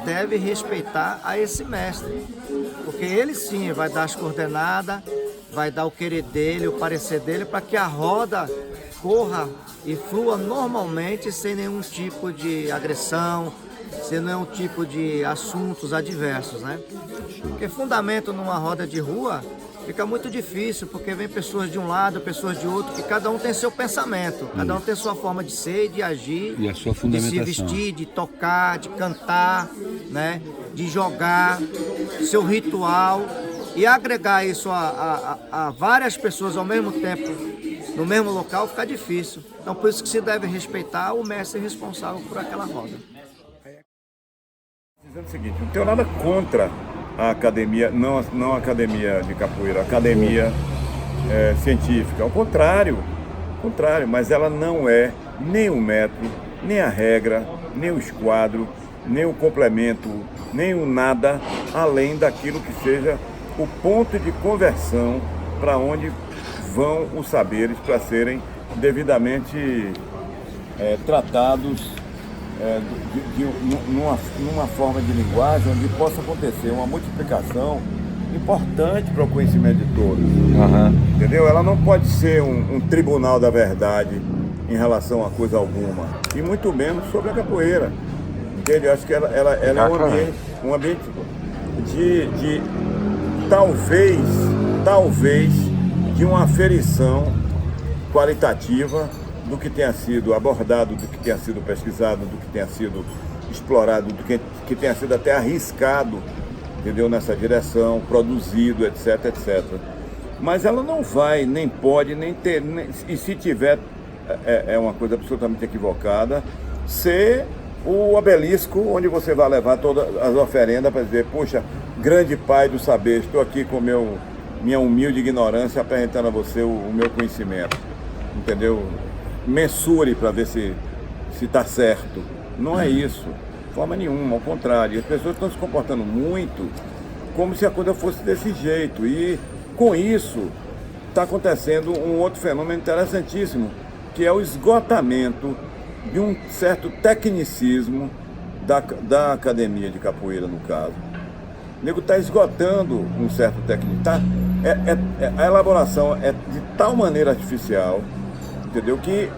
S6: devem respeitar a esse mestre. Porque ele sim vai dar as coordenadas, vai dar o querer dele, o parecer dele, para que a roda corra e flua normalmente, sem nenhum tipo de agressão, sem nenhum tipo de assuntos adversos, né? Porque fundamento numa roda de rua fica muito difícil, porque vem pessoas de um lado, pessoas de outro, que cada um tem seu pensamento, cada um tem sua forma de ser, de agir,
S1: E a sua
S6: de se
S1: fundamentação.
S6: vestir, de tocar, de cantar, né? De jogar, seu ritual, e agregar isso a várias pessoas ao mesmo tempo, no mesmo local, fica difícil. Então por isso que se deve respeitar o mestre responsável por aquela roda.
S2: Dizendo o seguinte, não tenho nada contra a academia, não a academia de capoeira, a academia científica. Ao contrário, mas ela não é nem o método, nem a regra, nem o esquadro, nem o complemento, nem o nada, além daquilo que seja o ponto de conversão para onde vão os saberes para serem devidamente tratados numa forma de linguagem onde possa acontecer uma multiplicação importante para o conhecimento de todos. Entendeu? Ela não pode ser um tribunal da verdade em relação a coisa alguma, e muito menos sobre a capoeira. Entende? Eu acho que ela é um ambiente de talvez de uma aferição qualitativa do que tenha sido abordado, do que tenha sido pesquisado, do que tenha sido explorado, do que tenha sido até arriscado, entendeu? Nessa direção, produzido, etc, etc. Mas ela não vai, nem pode, nem ter, e se tiver, é uma coisa absolutamente equivocada, ser o obelisco onde você vai levar todas as oferendas para dizer, poxa, grande pai do saber, estou aqui com minha humilde ignorância apresentando a você o meu conhecimento, entendeu? Mensure para ver se está certo. Não é isso, de forma nenhuma, ao contrário. As pessoas estão se comportando muito como se a coisa fosse desse jeito, e com isso está acontecendo um outro fenômeno interessantíssimo, que é o esgotamento de um certo tecnicismo da academia de capoeira, no caso. O nego está esgotando um certo tecnicismo. A elaboração é de tal maneira artificial, entendeu? Que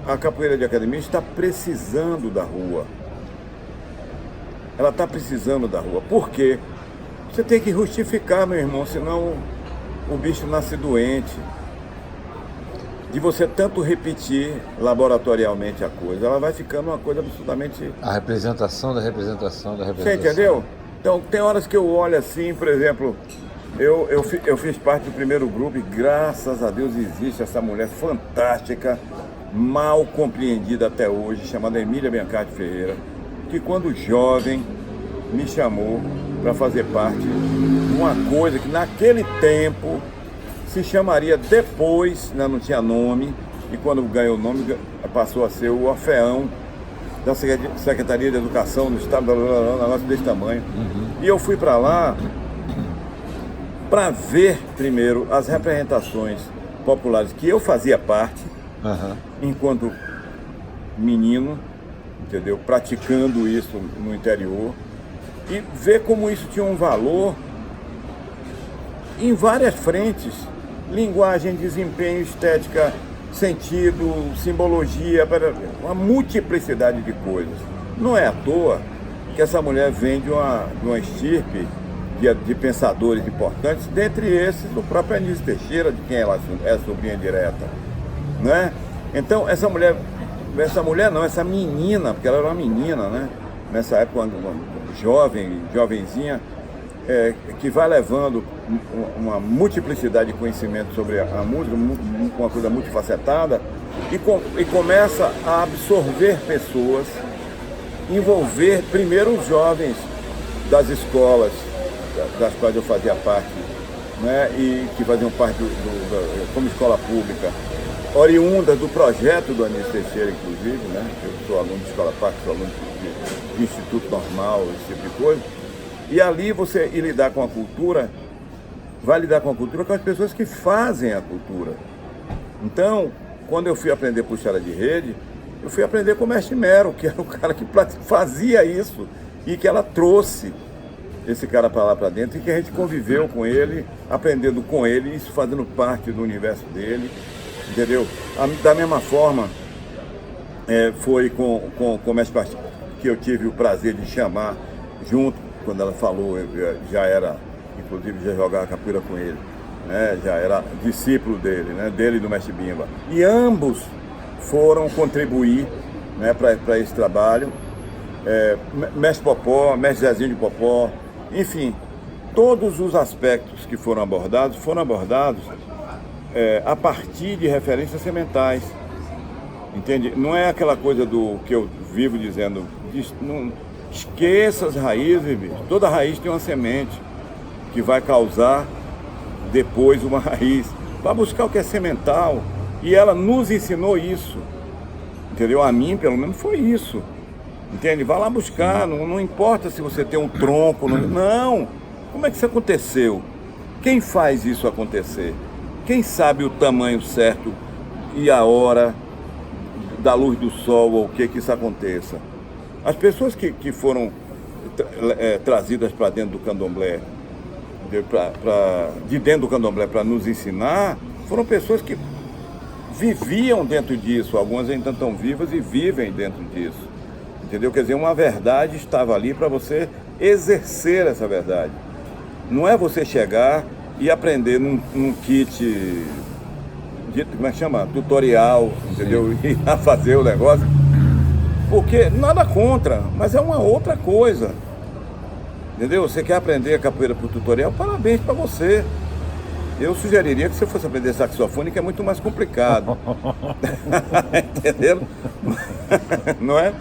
S2: a capoeira de academia está precisando da rua. Ela está precisando da rua. Por quê? Você tem que justificar, meu irmão, senão o bicho nasce doente. De você tanto repetir laboratorialmente a coisa, ela vai ficando uma coisa absolutamente...
S1: A representação da representação da representação.
S2: Você entendeu? Então, tem horas que eu olho assim, por exemplo, eu fiz parte do primeiro grupo e graças a Deus existe essa mulher fantástica, mal compreendida até hoje, chamada Emília Biancardi Ferreira, que quando jovem me chamou para fazer parte de uma coisa que naquele tempo se chamaria depois, né, não tinha nome, e quando ganhou o nome passou a ser o Orfeão da Secretaria de Educação do Estado, um negócio desse tamanho. E eu fui para lá para ver primeiro as representações populares que eu fazia parte, enquanto menino, entendeu? Praticando isso no interior, e ver como isso tinha um valor em várias frentes: linguagem, desempenho, estética, sentido, simbologia, uma multiplicidade de coisas. Não é à toa que essa mulher vem de uma estirpe de pensadores importantes, dentre esses o próprio Anísio Teixeira, de quem ela é sobrinha direta, né? Então essa menina, porque ela era uma menina, né? Nessa época, jovenzinha, que vai levando uma multiplicidade de conhecimento sobre a música, uma coisa multifacetada, e começa a absorver pessoas, envolver primeiro os jovens das escolas das quais eu fazia parte, né, e que faziam parte como escola pública, oriunda do projeto do Anísio Teixeira, inclusive, né? Eu sou aluno de escola pública, sou aluno de instituto normal, esse tipo de coisa. E ali você ir lidar com a cultura, vai lidar com a cultura com as pessoas que fazem a cultura. Então, quando eu fui aprender puxada de rede, eu fui aprender com o Mestre Mero, que era o cara que fazia isso e que ela trouxe esse cara para lá para dentro e que a gente conviveu com ele, aprendendo com ele, isso fazendo parte do universo dele, entendeu? Da mesma forma, foi com o Mestre Pastor que eu tive o prazer de chamar junto, quando ela falou, eu já era, inclusive já jogava capoeira com ele, né? Já era discípulo dele, né? Dele e do Mestre Bimba. E ambos foram contribuir, né, para esse trabalho. Mestre Popó, Mestre Zezinho de Popó, enfim, todos os aspectos que foram abordados a partir de referências sementais, entende? Não é aquela coisa do que eu vivo dizendo, não esqueça as raízes, bicho. Toda raiz tem uma semente que vai causar depois uma raiz. Vai buscar o que é semental, e ela nos ensinou isso, entendeu? A mim, pelo menos, foi isso. Entende? Vai lá buscar, não importa se você tem um tronco, não. Como é que isso aconteceu? Quem faz isso acontecer? Quem sabe o tamanho certo e a hora da luz do sol ou o que isso aconteça? As pessoas que foram trazidas para dentro do candomblé, de dentro do candomblé para nos ensinar, foram pessoas que viviam dentro disso, algumas ainda estão vivas e vivem dentro disso. Entendeu? Quer dizer, uma verdade estava ali para você exercer essa verdade. Não é você chegar e aprender num kit, como é que chama? Tutorial, entendeu? E a fazer o negócio. Porque nada contra, mas é uma outra coisa. Entendeu? Você quer aprender a capoeira por tutorial? Parabéns para você. Eu sugeriria que você fosse aprender saxofone, que é muito mais complicado. Entendeu? Não é?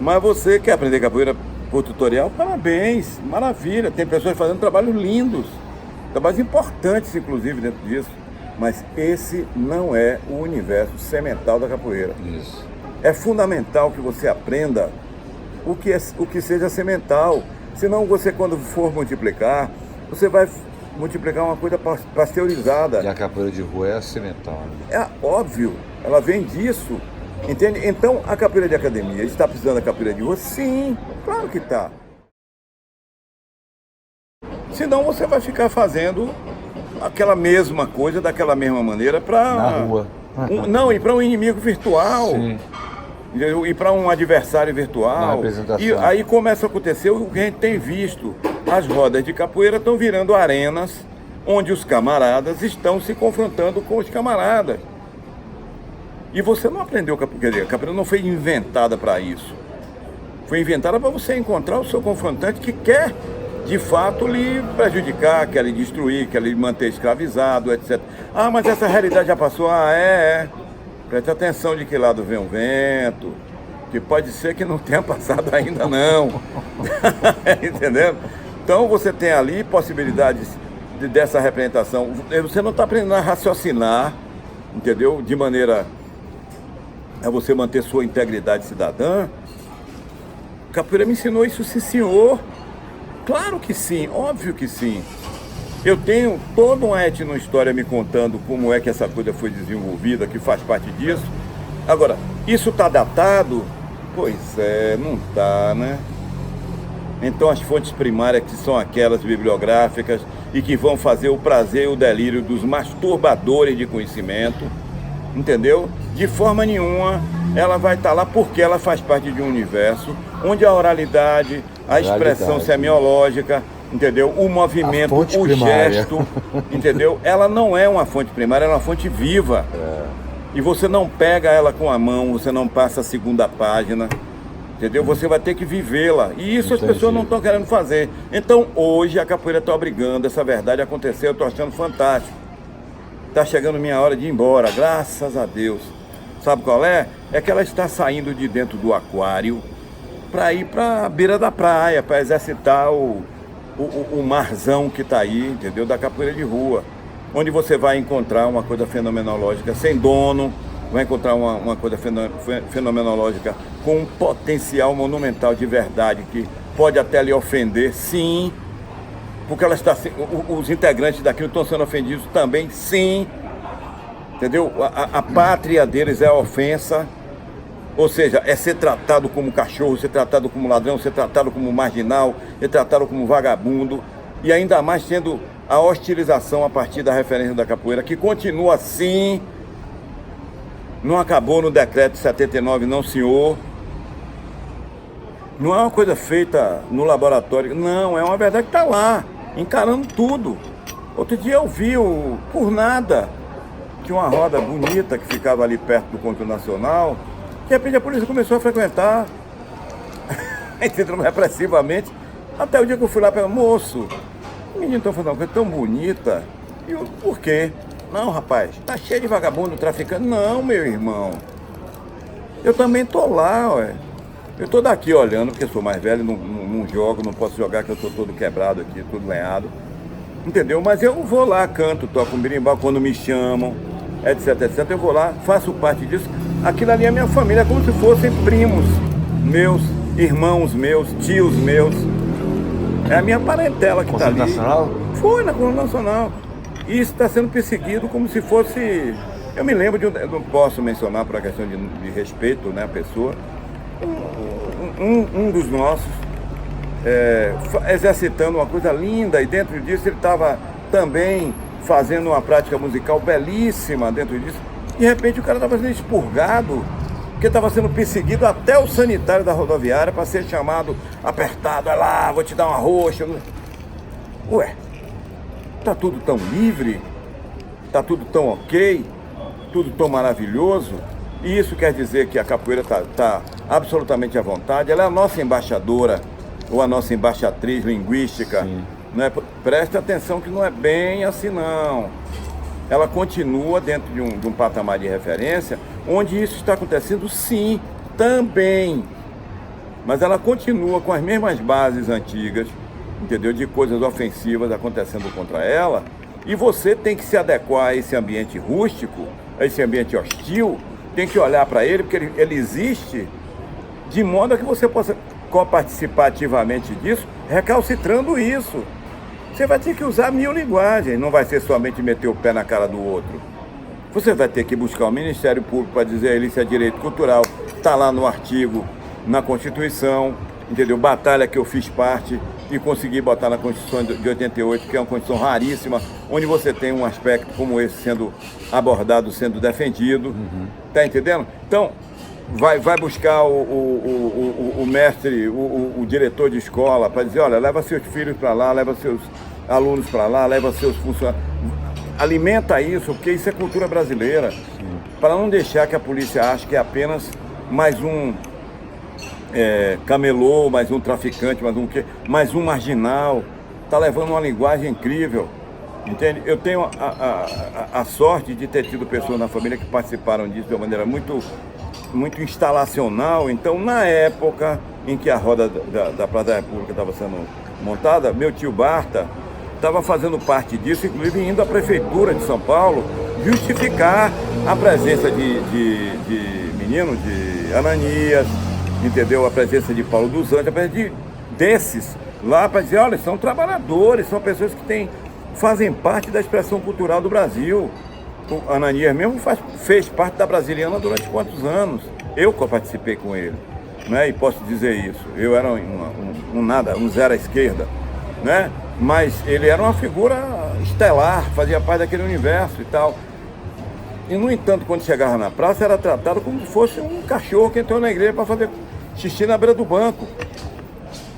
S2: Mas você quer aprender capoeira por tutorial? Parabéns, maravilha. Tem pessoas fazendo trabalhos lindos, trabalhos importantes, inclusive, dentro disso. Mas esse não é o universo semental da capoeira.
S1: Isso.
S2: É fundamental que você aprenda o que seja semental. Senão você, quando for multiplicar, você vai multiplicar uma coisa pasteurizada.
S1: E a capoeira de rua é semental. Né?
S2: É óbvio, ela vem disso. Entende? Então, a capoeira de academia está precisando da capoeira de rua? Sim, claro que está. Senão você vai ficar fazendo aquela mesma coisa, daquela mesma maneira para...
S1: Na rua.
S2: Não, e para um inimigo virtual.
S1: Sim.
S2: E para um adversário virtual. E aí começa a acontecer o que a gente tem visto. As rodas de capoeira estão virando arenas onde os camaradas estão se confrontando com os camaradas. E você não aprendeu capoeira. A capoeira não foi inventada para isso. Foi inventada para você encontrar o seu confrontante que quer, de fato, lhe prejudicar, quer lhe destruir, quer lhe manter escravizado, etc. Ah, mas essa realidade já passou. Preste atenção de que lado vem o vento, que pode ser que não tenha passado ainda não. Entendeu? Então você tem ali possibilidades dessa representação. Você não está aprendendo a raciocinar, entendeu? De maneira a você manter sua integridade cidadã. Capoeira me ensinou isso, sim, senhor. Claro que sim, óbvio que sim. Eu tenho toda uma etnohistória me contando como é que essa coisa foi desenvolvida, que faz parte disso. Agora, isso está datado? Pois é, não está, né? Então as fontes primárias, que são aquelas bibliográficas e que vão fazer o prazer e o delírio dos masturbadores de conhecimento, entendeu? De forma nenhuma ela vai estar lá, porque ela faz parte de um universo onde a oralidade, a expressão semiológica, entendeu? O movimento, o gesto, entendeu? Ela não é uma fonte primária, ela é uma fonte viva. E você não pega ela com a mão, você não passa a segunda página, Entendeu? Você vai ter que vivê-la. E isso as
S1: Entendi.
S2: pessoas não estão querendo fazer. Então, hoje, a capoeira está obrigando essa verdade a acontecer. Eu estou achando fantástico. Está chegando minha hora de ir embora, graças a Deus. Sabe qual é? É que ela está saindo de dentro do aquário para ir para a beira da praia, para exercitar o marzão que está aí, entendeu? Da capoeira de rua. Onde você vai encontrar uma coisa fenomenológica sem dono, vai encontrar uma coisa fenomenológica com um potencial monumental de verdade, que pode até lhe ofender, sim, porque ela está, os integrantes daquilo estão sendo ofendidos também, sim, entendeu? A pátria deles é a ofensa, ou seja, é ser tratado como cachorro, ser tratado como ladrão, ser tratado como marginal, ser tratado como vagabundo, e ainda mais tendo a hostilização a partir da referência da capoeira, que continua assim. Não acabou no decreto 79, não, senhor. Não é uma coisa feita no laboratório, não, é uma verdade que está lá, encarando tudo. Outro dia eu vi, por nada, que uma roda bonita que ficava ali perto do Conto Nacional, de repente a polícia começou a frequentar, entendeu? Repressivamente, até o dia que eu fui lá e falei, moço, o menino está fazendo uma coisa tão bonita, e eu, por quê? Não, rapaz, tá cheio de vagabundo traficando. Não, meu irmão. Eu também tô lá, ué. Eu tô daqui olhando, porque sou mais velho, não jogo, não posso jogar, que eu tô todo quebrado aqui, tudo lenhado. Entendeu? Mas eu vou lá, canto, toco um berimbau quando me chamam, etc, etc. Eu vou lá, faço parte disso. Aquilo ali é minha família, como se fossem primos meus, irmãos meus, tios meus. É a minha parentela que tá ali.
S3: Nacional?
S2: Foi na Conjunto Nacional. E isso está sendo perseguido como se fosse... Eu me lembro eu não posso mencionar por uma questão de respeito, né, a pessoa. Um dos nossos exercitando uma coisa linda, e dentro disso ele estava também fazendo uma prática musical belíssima dentro disso. De repente o cara estava sendo expurgado, porque estava sendo perseguido até o sanitário da rodoviária para ser chamado, apertado, vai lá, vou te dar uma roxa. Ué, tá tudo tão livre, tá tudo tão ok, tudo tão maravilhoso, e isso quer dizer que a capoeira tá absolutamente à vontade. Ela é a nossa embaixadora, ou a nossa embaixatriz linguística, né? Preste atenção que não é bem assim não. Ela continua dentro de um patamar de referência, onde isso está acontecendo sim, também. Mas ela continua com as mesmas bases antigas, entendeu? De coisas ofensivas acontecendo contra ela, e você tem que se adequar a esse ambiente rústico, a esse ambiente hostil, tem que olhar para ele, porque ele existe, de modo a que você possa participar ativamente disso, recalcitrando isso. Você vai ter que usar 1000 linguagens, não vai ser somente meter o pé na cara do outro. Você vai ter que buscar o Ministério Público para dizer a ele se é direito cultural, está lá no artigo, na Constituição, entendeu? Batalha que eu fiz parte e consegui botar na Constituição de 88, que é uma Constituição raríssima, onde você tem um aspecto como esse sendo abordado, sendo defendido, tá entendendo? Então, vai buscar o mestre, o diretor de escola, para dizer, olha, leva seus filhos para lá, leva seus alunos para lá, leva seus funcionários, alimenta isso, porque isso é cultura brasileira, para não deixar que a polícia ache que é apenas mais um camelô, mais um traficante, mais um marginal. Está levando uma linguagem incrível, entende? Eu tenho a sorte de ter tido pessoas na família que participaram disso de uma maneira muito instalacional. Então, na época em que a roda da Praça da República estava sendo montada, meu tio Barta estava fazendo parte disso, inclusive indo à Prefeitura de São Paulo justificar a presença de menino, de Ananias, entendeu? A presença de Paulo dos Anjos, a presença desses lá para dizer, olha, são trabalhadores, são pessoas que fazem parte da expressão cultural do Brasil. O Ananias mesmo fez parte da Brasiliana durante quantos anos? Eu participei com ele, né? E posso dizer isso. Eu era um zero à esquerda, né? Mas ele era uma figura estelar, fazia parte daquele universo e tal. E, no entanto, quando chegava na praça, era tratado como se fosse um cachorro que entrou na igreja para fazer xixi na beira do banco.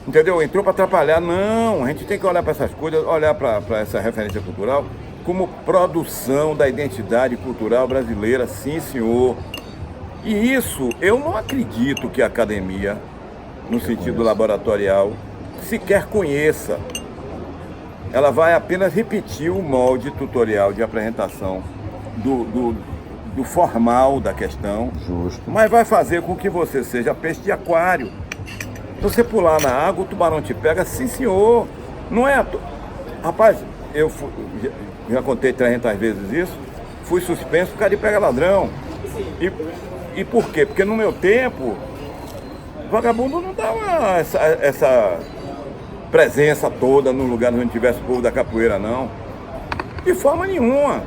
S2: Entendeu? Entrou para atrapalhar. Não, a gente tem que olhar para essas coisas, olhar para essa referência cultural como produção da identidade cultural brasileira, sim, senhor. E isso, eu não acredito que a academia no sentido laboratorial, sequer conheça. Ela vai apenas repetir o molde tutorial de apresentação do formal da questão,
S1: Justo.
S2: mas vai fazer com que você seja peixe de aquário. Se você pular na água, o tubarão te pega, sim senhor. Não é... Rapaz, já contei 300 vezes isso, fui suspenso por causa de pega ladrão. E por quê? Porque no meu tempo, vagabundo não dava essa presença toda no lugar onde tivesse o povo da capoeira, não. De forma nenhuma.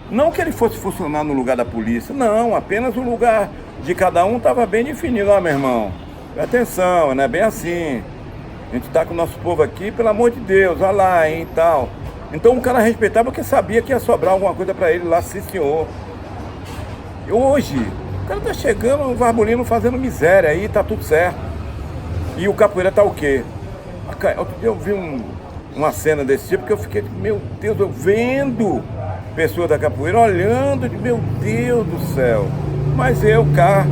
S2: Não que ele fosse funcionar no lugar da polícia, não, apenas o lugar de cada um estava bem definido. Ó, meu irmão, atenção, não é bem assim. A gente está com o nosso povo aqui, pelo amor de Deus, olha lá, hein, e tal. Então o cara respeitava porque sabia que ia sobrar alguma coisa para ele lá, sim senhor. E hoje, o cara tá chegando, o Varbulino fazendo miséria aí, tá tudo certo. E o capoeira tá o quê? Outro dia eu vi uma cena desse tipo que eu fiquei, meu Deus, eu vendo pessoas da capoeira olhando, meu Deus do céu. Mas eu cá,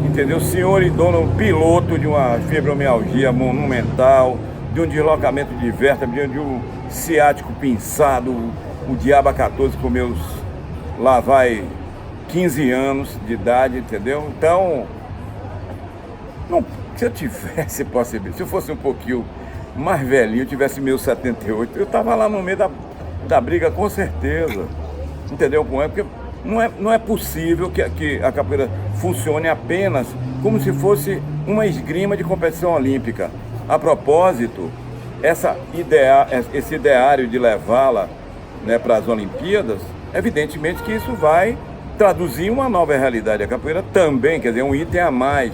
S2: entendeu? Senhor e dono piloto de uma fibromialgia monumental, de um deslocamento de vértebra, de um ciático pinçado, o diabo 14 com meus lá vai 15 anos de idade, entendeu? Então, não, se eu tivesse possibilidade, se eu fosse um pouquinho mais velhinho, tivesse meus 78, eu tava lá no meio da briga com certeza, entendeu? Porque não é possível que a capoeira funcione apenas como se fosse uma esgrima de competição olímpica. A propósito, esse ideário de levá-la, né, para as Olimpíadas, evidentemente que isso vai traduzir uma nova realidade. A capoeira também, quer dizer, um item a mais.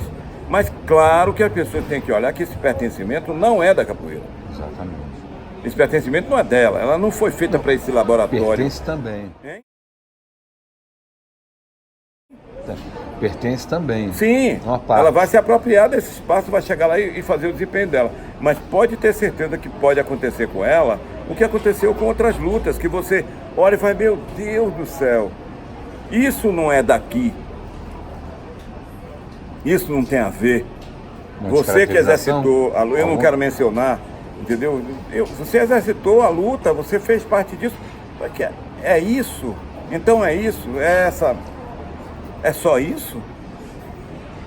S2: Mas claro que as pessoas têm que olhar que esse pertencimento não é da capoeira.
S1: Exatamente.
S2: Esse pertencimento não é dela, ela não foi feita para esse laboratório.
S1: Pertence também.
S2: Hein?
S1: Pertence também.
S2: Sim,
S1: Uma parte.
S2: ela vai se apropriar desse espaço, vai chegar lá e fazer o desempenho dela. Mas pode ter certeza que pode acontecer com ela o que aconteceu com outras lutas, que você olha e fala, meu Deus do céu, isso não é daqui. Isso não tem a ver. Você que exercitou a luta, eu não quero mencionar, entendeu? Você exercitou a luta, você fez parte disso. É isso. Então é isso, é só isso?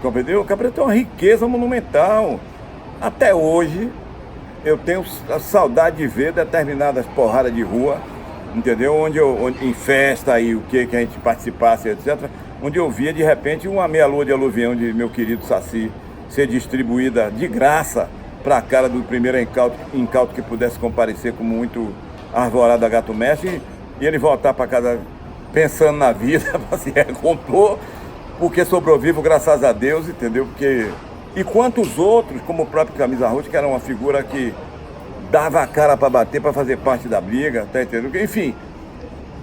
S2: Compreendeu? O capoeira tem uma riqueza monumental. Até hoje, eu tenho a saudade de ver determinadas porradas de rua, entendeu? Onde em festa aí, o que a gente participasse, etc. Onde eu via, de repente, uma meia-lua de aluvião de meu querido Saci ser distribuída de graça para a cara do primeiro incauto que pudesse comparecer como muito arvorado a gato mestre e ele voltar para casa pensando na vida, se recompor, porque sobrou vivo, graças a Deus, entendeu? E quantos outros, como o próprio Camisa Roxa, que era uma figura que dava a cara para bater, para fazer parte da briga, tá entendendo? Enfim,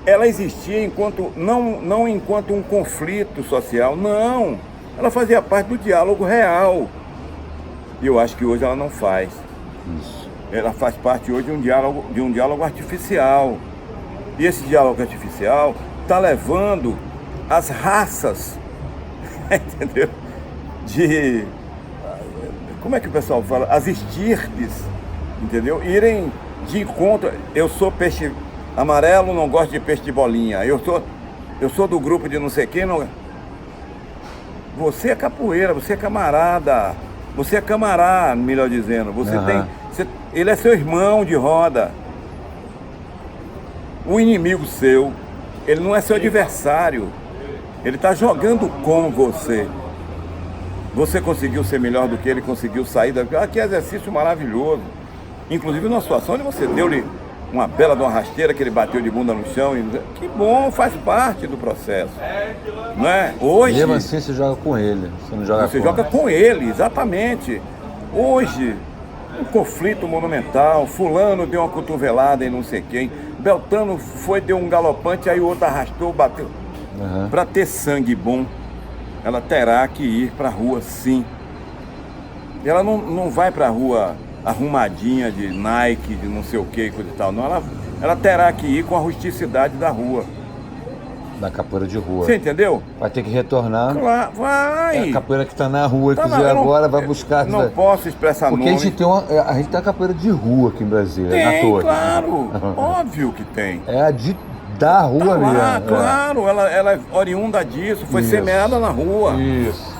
S2: ela existia não enquanto um conflito social, não. Ela fazia parte do diálogo real. E eu acho que hoje ela não faz.
S1: Isso.
S2: Ela faz parte hoje de um diálogo artificial. E esse diálogo artificial está levando as raças, entendeu? Como é que o pessoal fala? As estirpes, entendeu? Irem de encontro. Eu sou peixe amarelo, não gosto de peixe de bolinha. Eu sou do grupo de não sei quem. Não... Você é capoeira, você é camarada. Você é camarada, melhor dizendo. Você ele é seu irmão de roda. O inimigo seu, ele não é seu adversário. Ele está jogando com você. Você conseguiu ser melhor do que ele conseguiu sair da... Ah, que exercício maravilhoso. Inclusive numa situação onde você deu-lhe uma bela de uma rasteira que ele bateu de bunda no chão. Que bom, faz parte do processo. Não é? Hoje...
S1: Mesmo assim você joga com ele, você não joga
S2: Você joga com ele, exatamente. Hoje, um conflito monumental, fulano deu uma cotovelada em não sei quem, Beltrano deu um galopante, aí o outro arrastou, bateu. Para ter sangue bom, ela terá que ir para a rua, sim. Ela não vai para a rua arrumadinha de Nike, de não sei o que, coisa e tal, não. Ela terá que ir com a rusticidade da rua.
S1: na capoeira de rua.
S2: Você entendeu?
S1: Vai ter que retornar.
S2: Claro, vai.
S1: A capoeira que está na rua,
S2: Tá
S1: quiser
S2: eu não-
S1: agora, vai buscar.
S2: Não posso expressar
S1: Porque
S2: nome.
S1: a gente tem a capoeira de rua aqui em Brasília, na
S2: Tem,
S1: torre.
S2: claro. Óbvio que tem.
S1: É a da rua
S2: Tá
S1: mesmo.
S2: lá, claro. Ela é oriunda disso. Foi
S1: Isso.
S2: semeada na rua.
S1: Isso.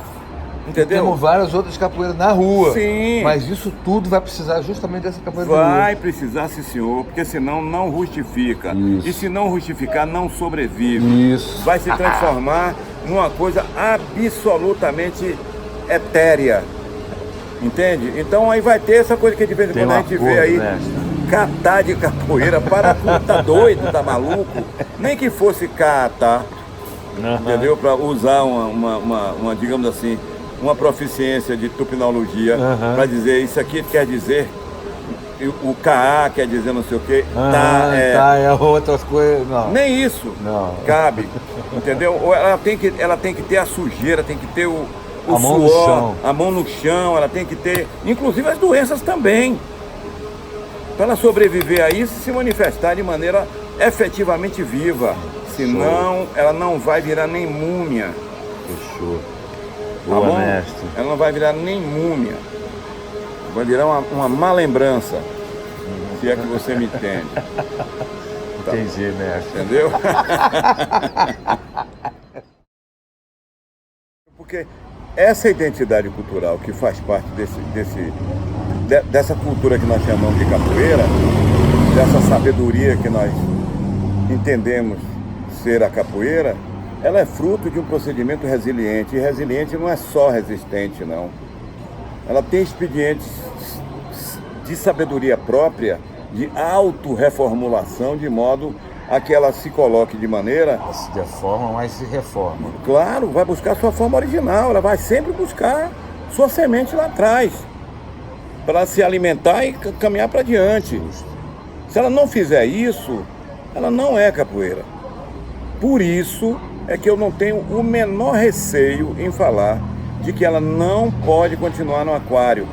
S2: Entendeu?
S1: Temos várias outras capoeiras na rua.
S2: Sim.
S1: Mas isso tudo vai precisar justamente dessa capoeira de
S2: Vai
S1: rua.
S2: precisar, sim, senhor, porque senão não justifica.
S1: Isso.
S2: E se não justificar, não sobrevive.
S1: Isso.
S2: Vai se transformar numa coisa absolutamente etérea. Entende? Então aí vai ter essa coisa que de vez em
S1: Tem
S2: quando a
S1: um
S2: gente
S1: acordo,
S2: vê aí,
S1: né?
S2: catar de capoeira. Para tudo, tá doido, tá maluco? Nem que fosse catar, entendeu? Para usar uma, digamos assim, uma proficiência de tupinologia, para dizer isso aqui quer dizer, o KA quer dizer não sei o quê,
S1: É outras coisas. Não.
S2: nem isso
S1: Não.
S2: cabe, entendeu? Ou ela tem que ter a sujeira, tem que ter o
S1: A mão no
S2: suor,
S1: chão.
S2: a mão no chão, ela tem que ter, inclusive as doenças também, para ela sobreviver a isso e se manifestar de maneira efetivamente viva, senão ela não vai virar nem múmia.
S1: Fechou.
S2: Tá
S1: Boa,
S2: bom?
S1: mestre.
S2: Ela não vai virar nem múmia. Vai virar uma má lembrança. Se é que você me entende.
S1: Entendi, mestre.
S2: Entendeu? Porque essa identidade cultural que faz parte dessa cultura que nós chamamos de capoeira, dessa sabedoria que nós entendemos ser a capoeira, ela é fruto de um procedimento resiliente. E resiliente não é só resistente, não. Ela tem expedientes de sabedoria própria, de autorreformulação, de modo a que ela se coloque de maneira...
S1: Ela se deforma, mas se reforma.
S2: Claro, vai buscar sua forma original, ela vai sempre buscar sua semente lá atrás, para se alimentar e caminhar para diante. Se ela não fizer isso, ela não é capoeira. Por isso é que eu não tenho o menor receio em falar de que ela não pode continuar no aquário.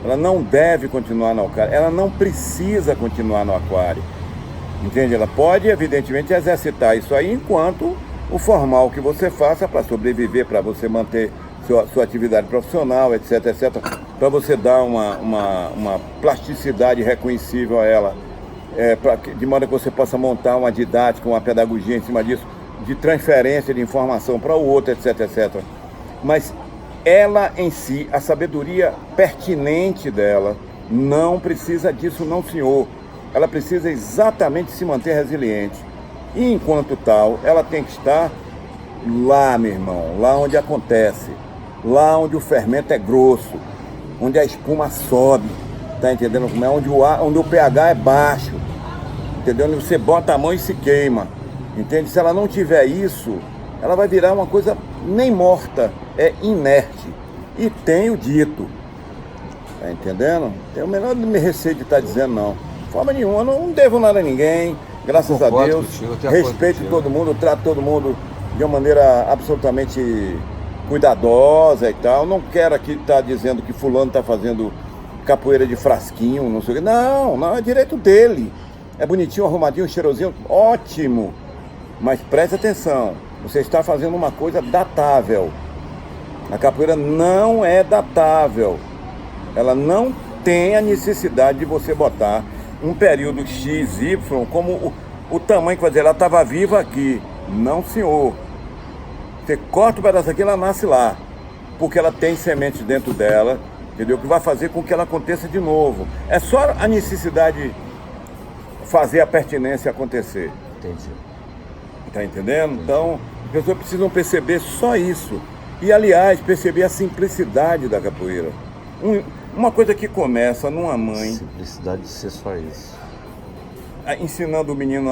S2: Ela não deve continuar no aquário, ela não precisa continuar no aquário. Entende? Ela pode, evidentemente, exercitar isso aí enquanto o formal que você faça para sobreviver, para você manter sua atividade profissional, etc, etc, para você dar uma plasticidade reconhecível a ela, de modo que você possa montar uma didática, uma pedagogia em cima disso, de transferência de informação para o outro, etc, etc. Mas ela em si, a sabedoria pertinente dela, não precisa disso, não, senhor. Ela precisa exatamente se manter resiliente. E enquanto tal, ela tem que estar lá, meu irmão, lá onde acontece, lá onde o fermento é grosso, onde a espuma sobe, tá entendendo como é? Onde o pH é baixo, entendeu? Onde você bota a mão e se queima, entende? Se ela não tiver isso, ela vai virar uma coisa nem morta, é inerte. E tenho dito, tá entendendo? Tenho o menor receio de estar dizendo não. De forma nenhuma, não devo nada a ninguém, graças a
S1: Concordo
S2: Deus,
S1: contigo, eu tenho acordo
S2: respeito
S1: contigo.
S2: todo mundo, trato todo mundo de uma maneira absolutamente cuidadosa e tal. Não quero aqui estar dizendo que fulano está fazendo capoeira de frasquinho, não sei o que. Não, é direito dele. É bonitinho, arrumadinho, cheirosinho, ótimo. Mas preste atenção, você está fazendo uma coisa datável. A capoeira não é datável. Ela não tem a necessidade de você botar um período X, Y, como o tamanho que vai dizer, ela estava viva aqui. Não, senhor. Você corta o pedaço aqui, ela nasce lá. Porque ela tem sementes dentro dela, entendeu? Que vai fazer com que ela aconteça de novo. É só a necessidade de fazer a pertinência acontecer.
S1: Entendi.
S2: Tá entendendo? Então, as pessoas precisam perceber só isso. E, aliás, perceber a simplicidade da capoeira. Uma coisa que começa numa mãe,
S1: Simplicidade de ser só isso.
S2: ensinando o menino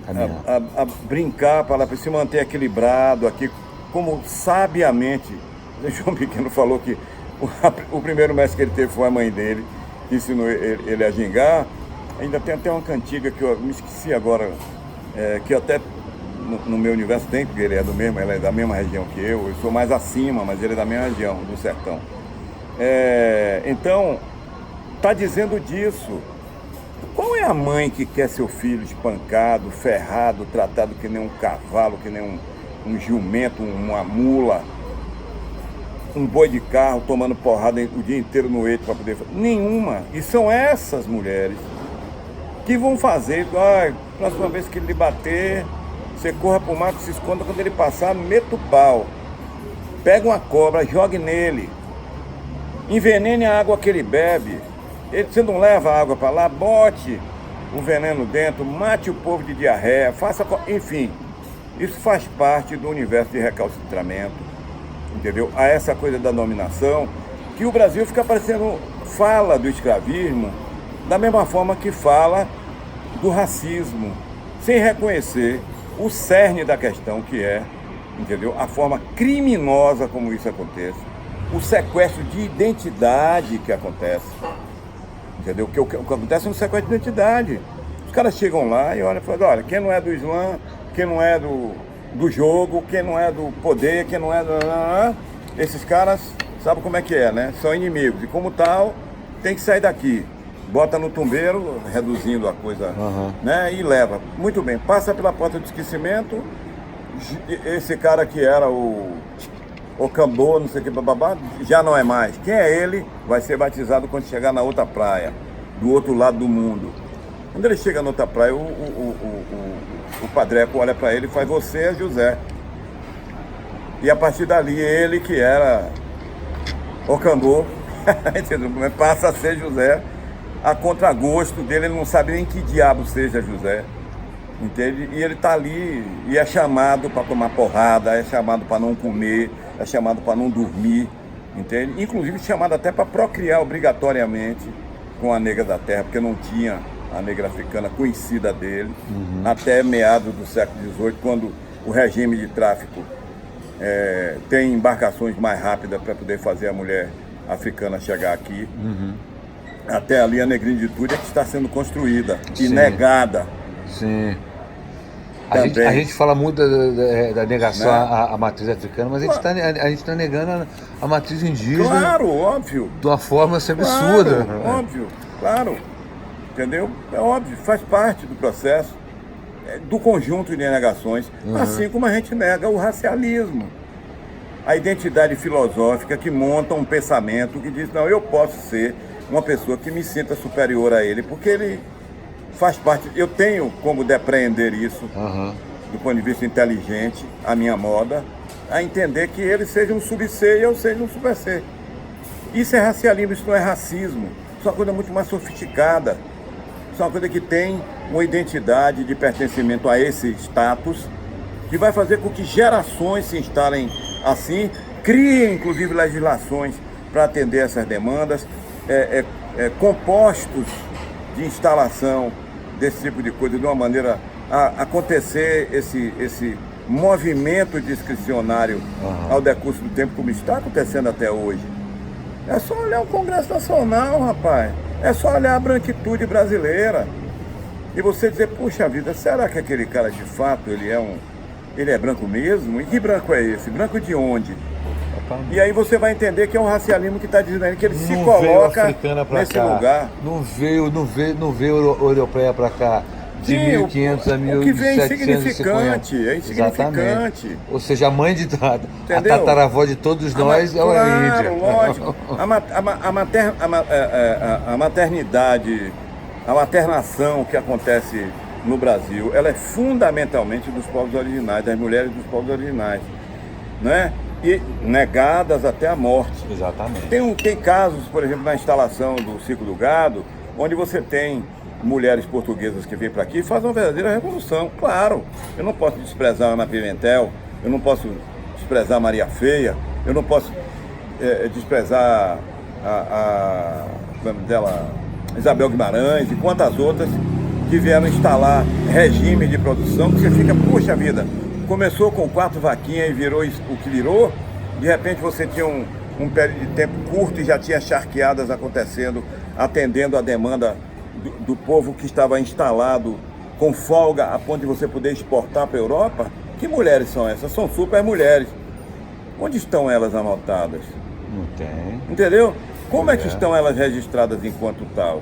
S1: Caminhar.
S2: a brincar, para se manter equilibrado aqui, como sabiamente. O João Pequeno falou que o primeiro mestre que ele teve foi a mãe dele, que ensinou ele a gingar. Ainda tem até uma cantiga que eu me esqueci agora, que até no meu universo tem, porque ele é da mesma região que eu sou mais acima, mas ele é da mesma região, do sertão. Então, está dizendo disso. Qual é a mãe que quer seu filho espancado, ferrado, tratado que nem um cavalo, que nem um jumento, uma mula, um boi de carro tomando porrada o dia inteiro no eito para poder fazer. Nenhuma. E são essas mulheres que vão fazer, próxima vez que ele lhe bater, você corra pro mato, se esconda, quando ele passar, meta o pau. Pega uma cobra, jogue nele. Envenene a água que ele bebe. Você não leva a água para lá, bote o veneno dentro, mate o povo de diarreia, enfim. Isso faz parte do universo de recalcitramento, entendeu? A essa coisa da dominação, que o Brasil fica parecendo, fala do escravismo da mesma forma que fala do racismo, sem reconhecer o cerne da questão, que é, entendeu? A forma criminosa como isso acontece, o sequestro de identidade que acontece, entendeu? O que acontece é um sequestro de identidade. Os caras chegam lá e olham e falam, olha, quem não é do Islã, quem não é do jogo, quem não é do poder, quem não é do... Esses caras, sabem como é que é, né? São inimigos. E como tal, tem que sair daqui. Bota no tumbeiro, reduzindo a coisa, né? E leva. Muito bem, passa pela porta do esquecimento. Esse cara que era o Cambô, não sei o que, bababá, já não é mais. Quem é ele vai ser batizado quando chegar na outra praia, do outro lado do mundo. Quando ele chega na outra praia, o padreco olha para ele e faz, você é José. E a partir dali, ele que era o Cambô, passa a ser José, a contragosto dele, ele não sabe nem que diabo seja José, entende? E ele está ali e é chamado para tomar porrada, é chamado para não comer, é chamado para não dormir, entende? Inclusive chamado até para procriar obrigatoriamente com a negra da terra, porque não tinha a negra africana conhecida dele, até meados do século XVIII, quando o regime de tráfico tem embarcações mais rápidas para poder fazer a mulher africana chegar aqui. Até ali a negritude é que está sendo construída e negada.
S1: Sim. A gente fala muito da negação à matriz africana, mas a gente está negando a matriz indígena.
S2: Claro, óbvio.
S1: De uma forma assim, absurda.
S2: Óbvio, claro. Entendeu? É óbvio, faz parte do processo, do conjunto de negações, assim como a gente nega o racialismo. A identidade filosófica que monta um pensamento que diz, não, eu posso ser uma pessoa que me sinta superior a ele, porque ele faz parte, eu tenho como depreender isso, do ponto de vista inteligente, a minha moda, a entender que ele seja um sub-C e eu seja um super-C. Isso é racialismo, isso não é racismo, isso é uma coisa muito mais sofisticada, isso é uma coisa que tem uma identidade de pertencimento a esse status, que vai fazer com que gerações se instalem assim, criem inclusive legislações para atender essas demandas, compostos de instalação desse tipo de coisa, de uma maneira a acontecer esse movimento discricionário ao decurso do tempo, como está acontecendo até hoje. É só olhar o Congresso Nacional, rapaz. É só olhar a branquitude brasileira. E você dizer, puxa vida, será que aquele cara de fato, ele é branco mesmo? E que branco é esse? Branco de onde? E aí você vai entender que é um racialismo que está dizendo que ele se coloca nesse lugar.
S1: Não veio europeia para cá de 1500 a 1750.
S2: O que vem é insignificante,
S1: Exatamente. Ou seja, a mãe a tataravó de todos nós é a Índia.
S2: Lógico. A maternidade, a maternação que acontece no Brasil, ela é fundamentalmente dos povos originais, das mulheres dos povos originais, né? E negadas até a morte.
S1: Exatamente.
S2: Tem casos, por exemplo, na instalação do Ciclo do Gado, onde você tem mulheres portuguesas que vêm para aqui e fazem uma verdadeira revolução. Claro, eu não posso desprezar a Ana Pimentel, eu não posso desprezar a Maria Feia, eu não posso desprezar o nome dela, Isabel Guimarães e quantas outras que vieram instalar regimes de produção que você fica, puxa vida, começou com 4 vaquinhas e virou o que virou, de repente você tinha um período de tempo curto e já tinha charqueadas acontecendo, atendendo a demanda do povo que estava instalado com folga a ponto de você poder exportar para a Europa. Que mulheres são essas? São super mulheres. Onde estão elas anotadas?
S1: Não tem.
S2: Entendeu? Como é que estão elas registradas enquanto tal?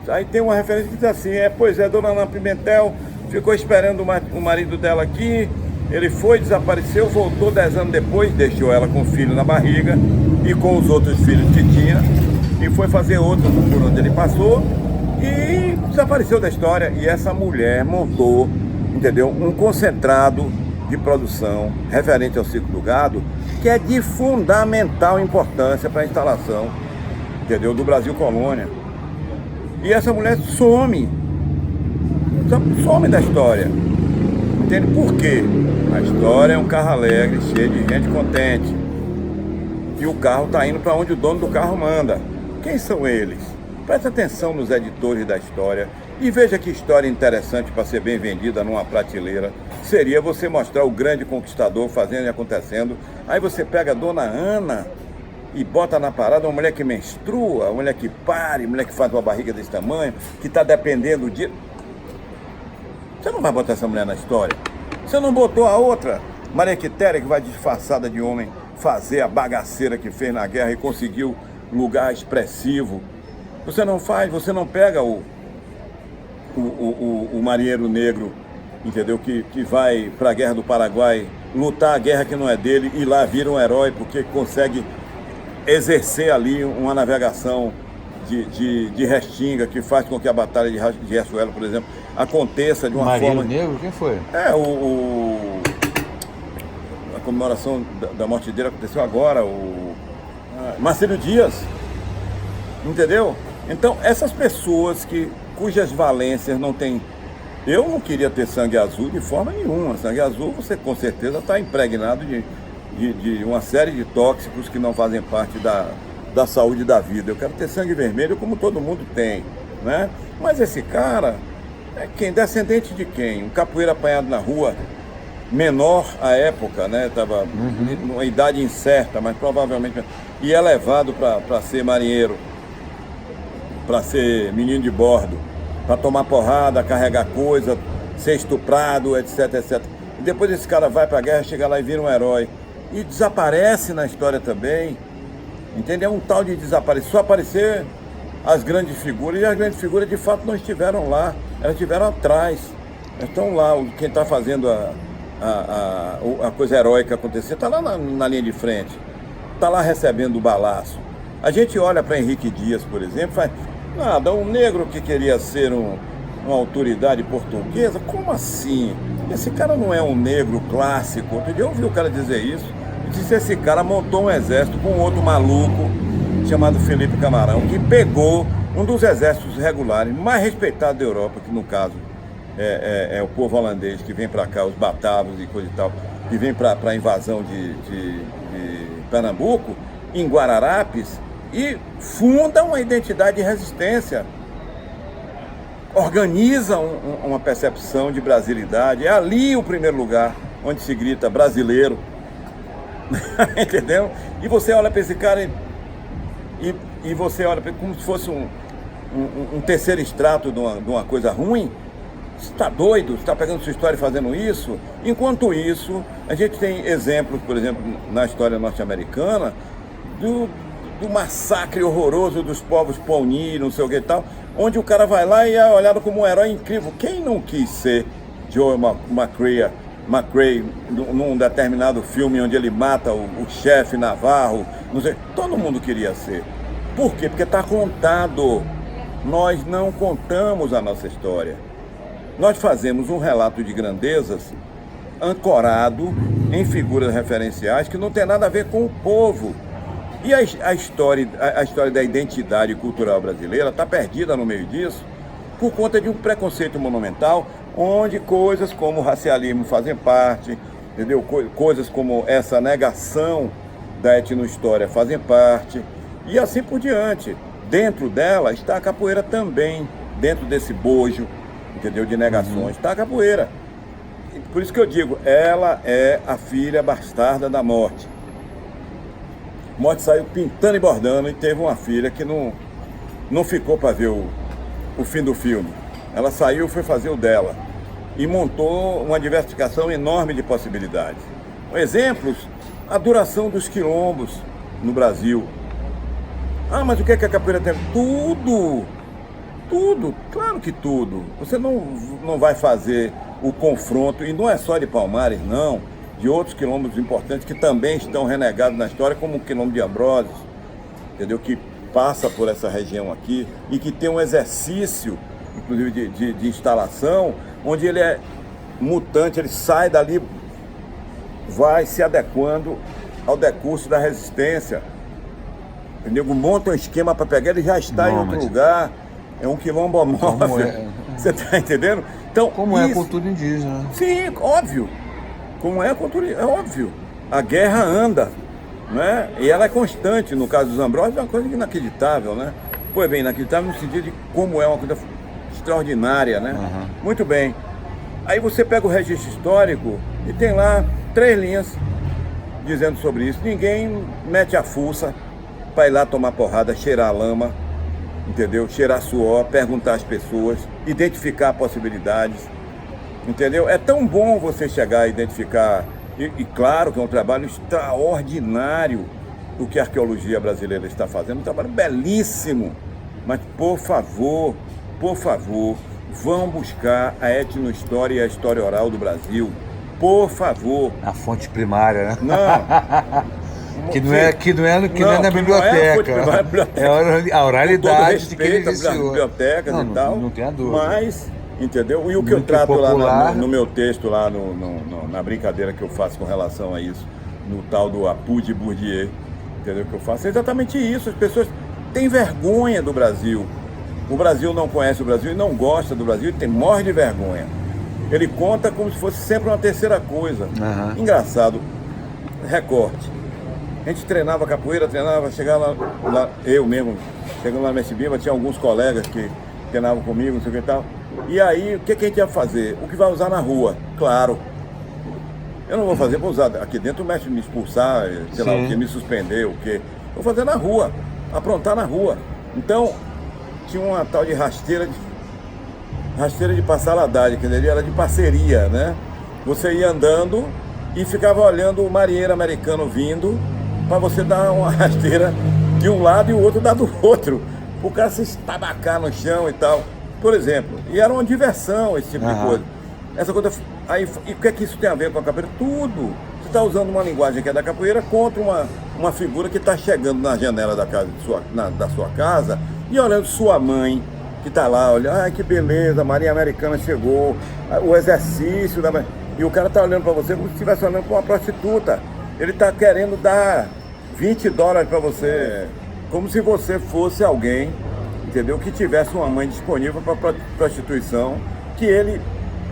S2: Aí tem uma referência que diz assim, pois é, Dona Ana Pimentel ficou esperando o marido dela aqui, ele foi, desapareceu, voltou 10 anos depois, deixou ela com o filho na barriga e com os outros filhos que tinha, e foi fazer outro por onde ele passou e desapareceu da história. E essa mulher montou, entendeu, um concentrado de produção referente ao ciclo do gado, que é de fundamental importância para a instalação, entendeu, do Brasil Colônia. E essa mulher some da história. Entende por quê? A história é um carro alegre, cheio de gente contente. E o carro está indo para onde o dono do carro manda. Quem são eles? Presta atenção nos editores da história e veja que história interessante para ser bem vendida numa prateleira. Seria você mostrar o grande conquistador fazendo e acontecendo. Aí você pega a Dona Ana e bota na parada uma mulher que menstrua, uma mulher que pare, uma mulher que faz uma barriga desse tamanho, que está dependendo de... Você não vai botar essa mulher na história. Você não botou a outra, Maria Quitéria, que vai disfarçada de homem fazer a bagaceira que fez na guerra e conseguiu lugar expressivo. Você não faz, você não pega o marinheiro negro, entendeu? Que vai para a guerra do Paraguai, lutar a guerra que não é dele e lá vira um herói porque consegue exercer ali uma navegação de restinga que faz com que a batalha de Riachuelo, por exemplo, aconteça de uma
S1: Marinheiro
S2: forma...
S1: Negro? Quem foi?
S2: A comemoração da morte dele aconteceu agora, Marcelo Dias, entendeu? Então, essas pessoas cujas valências não tem... Eu não queria ter sangue azul de forma nenhuma. Sangue azul, você com certeza está impregnado de uma série de tóxicos que não fazem parte da saúde da vida. Eu quero ter sangue vermelho como todo mundo tem, né? Mas esse cara é quem? Descendente de quem? Um capoeira apanhado na rua, menor à época, né? Estava numa idade incerta, mas provavelmente... E é levado para ser marinheiro, para ser menino de bordo, para tomar porrada, carregar coisa, ser estuprado, etc, etc. E depois esse cara vai para a guerra, chega lá e vira um herói. E desaparece na história também, entendeu? É um tal de desaparecer, só aparecer as grandes figuras, e as grandes figuras de fato não estiveram lá, elas estiveram atrás, elas estão lá, quem está fazendo a coisa heróica acontecer, está lá na linha de frente, está lá recebendo o balaço. A gente olha para Henrique Dias, por exemplo, faz, nada, um negro que queria ser uma autoridade portuguesa, como assim? Esse cara não é um negro clássico. Outro dia eu ouvi o cara dizer isso, e disse: esse cara montou um exército com outro maluco chamado Felipe Camarão, que pegou um dos exércitos regulares mais respeitados da Europa, que no caso é o povo holandês, que vem para cá, os batavos e coisa e tal, que vem para a invasão de Pernambuco, em Guararapes, e funda uma identidade de resistência, organiza uma percepção de brasilidade. É ali o primeiro lugar onde se grita brasileiro, entendeu? E você olha para esse cara e você olha como se fosse um terceiro extrato de uma coisa ruim. Você está doido? Você está pegando sua história e fazendo isso? Enquanto isso, a gente tem exemplos, por exemplo, na história norte-americana, do massacre horroroso dos povos Pawnee, não sei o que e tal, onde o cara vai lá e é olhado como um herói incrível. Quem não quis ser Joe McCrae num determinado filme onde ele mata o chefe Navarro, não sei, todo mundo queria ser. Por quê? Porque está contado. Nós não contamos a nossa história. Nós fazemos um relato de grandezas ancorado em figuras referenciais que não tem nada a ver com o povo. E a história da identidade cultural brasileira está perdida no meio disso por conta de um preconceito monumental, onde coisas como o racialismo fazem parte, entendeu? Coisas como essa negação da etnohistória fazem parte, e assim por diante. Dentro dela está a capoeira também, dentro desse bojo, entendeu? De negações, está a capoeira. Por isso que eu digo, ela é a filha bastarda da morte. Morte saiu pintando e bordando e teve uma filha que não ficou para ver o fim do filme. Ela saiu e foi fazer o dela. E montou uma diversificação enorme de possibilidades. Exemplos, a duração dos quilombos no Brasil. Ah, mas o que é que a capoeira tem? Tudo Tudo, claro que tudo. Você não vai fazer o confronto, e não é só de Palmares, não, de outros quilombos importantes que também estão renegados na história, como o quilombo de Ambrósios, entendeu? Que passa por essa região aqui e que tem um exercício, inclusive de instalação, onde ele é mutante, ele sai dali, vai se adequando ao decurso da resistência. O nego monta um esquema para pegar, ele já está em outro lugar. É um quilombo móvel. Você está entendendo? Então,
S1: Como é a cultura indígena.
S2: Sim, óbvio. Como é a cultura, é óbvio. A guerra anda, né? E ela é constante. No caso dos Ambrósios, é uma coisa inacreditável, né? Pois bem, inacreditável no sentido de como é uma coisa extraordinária, né? Muito bem. Aí você pega o registro histórico e tem lá 3 linhas dizendo sobre isso. Ninguém mete a fuça para ir lá tomar porrada, cheirar a lama, entendeu? Cheirar suor, perguntar às pessoas, identificar possibilidades, entendeu? É tão bom você chegar a identificar, e claro que é um trabalho extraordinário o que a arqueologia brasileira está fazendo, um trabalho belíssimo, mas por favor, vão buscar a etnohistória e a história oral do Brasil, por favor.
S1: A fonte primária, né?
S2: Não.
S1: Que não é na biblioteca. É a oralidade de que ele
S2: das bibliotecas e tal.
S1: Não tem a dúvida.
S2: Mas, entendeu? E o que eu trato lá no meu texto, lá na brincadeira que eu faço com relação a isso, no tal do Apu de Bourdieu, entendeu? Que eu faço é exatamente isso. As pessoas têm vergonha do Brasil. O Brasil não conhece o Brasil e não gosta do Brasil e morre de vergonha. Ele conta como se fosse sempre uma terceira coisa. Engraçado. Recorte. A gente treinava capoeira, chegava lá, eu mesmo, chegando lá na Mestre Bimba, tinha alguns colegas que treinavam comigo, não sei o que e tal. E aí, o que a gente ia fazer? O que vai usar na rua? Claro. Eu não vou fazer para usar aqui dentro, o mestre me expulsar, sei lá o que, me suspender, o que. Vou fazer na rua, aprontar na rua. Então, tinha uma tal de rasteira de passaladade, que era de parceria, né? Você ia andando e ficava olhando o marinheiro americano vindo, para você dar uma rasteira de um lado e o outro dar do outro, o cara se estabacar no chão e tal, por exemplo. E era uma diversão esse tipo de coisa. Essa coisa aí, e o que é que isso tem a ver com a capoeira? Tudo. Você está usando uma linguagem que é da capoeira contra uma figura que está chegando na janela da sua casa e olhando sua mãe, que está lá, olha, ai que beleza, a Marinha Americana chegou, o exercício da... E o cara está olhando para você como se estivesse olhando para uma prostituta. Ele está querendo dar $20 para você, como se você fosse alguém, entendeu? Que tivesse uma mãe disponível para prostituição, que ele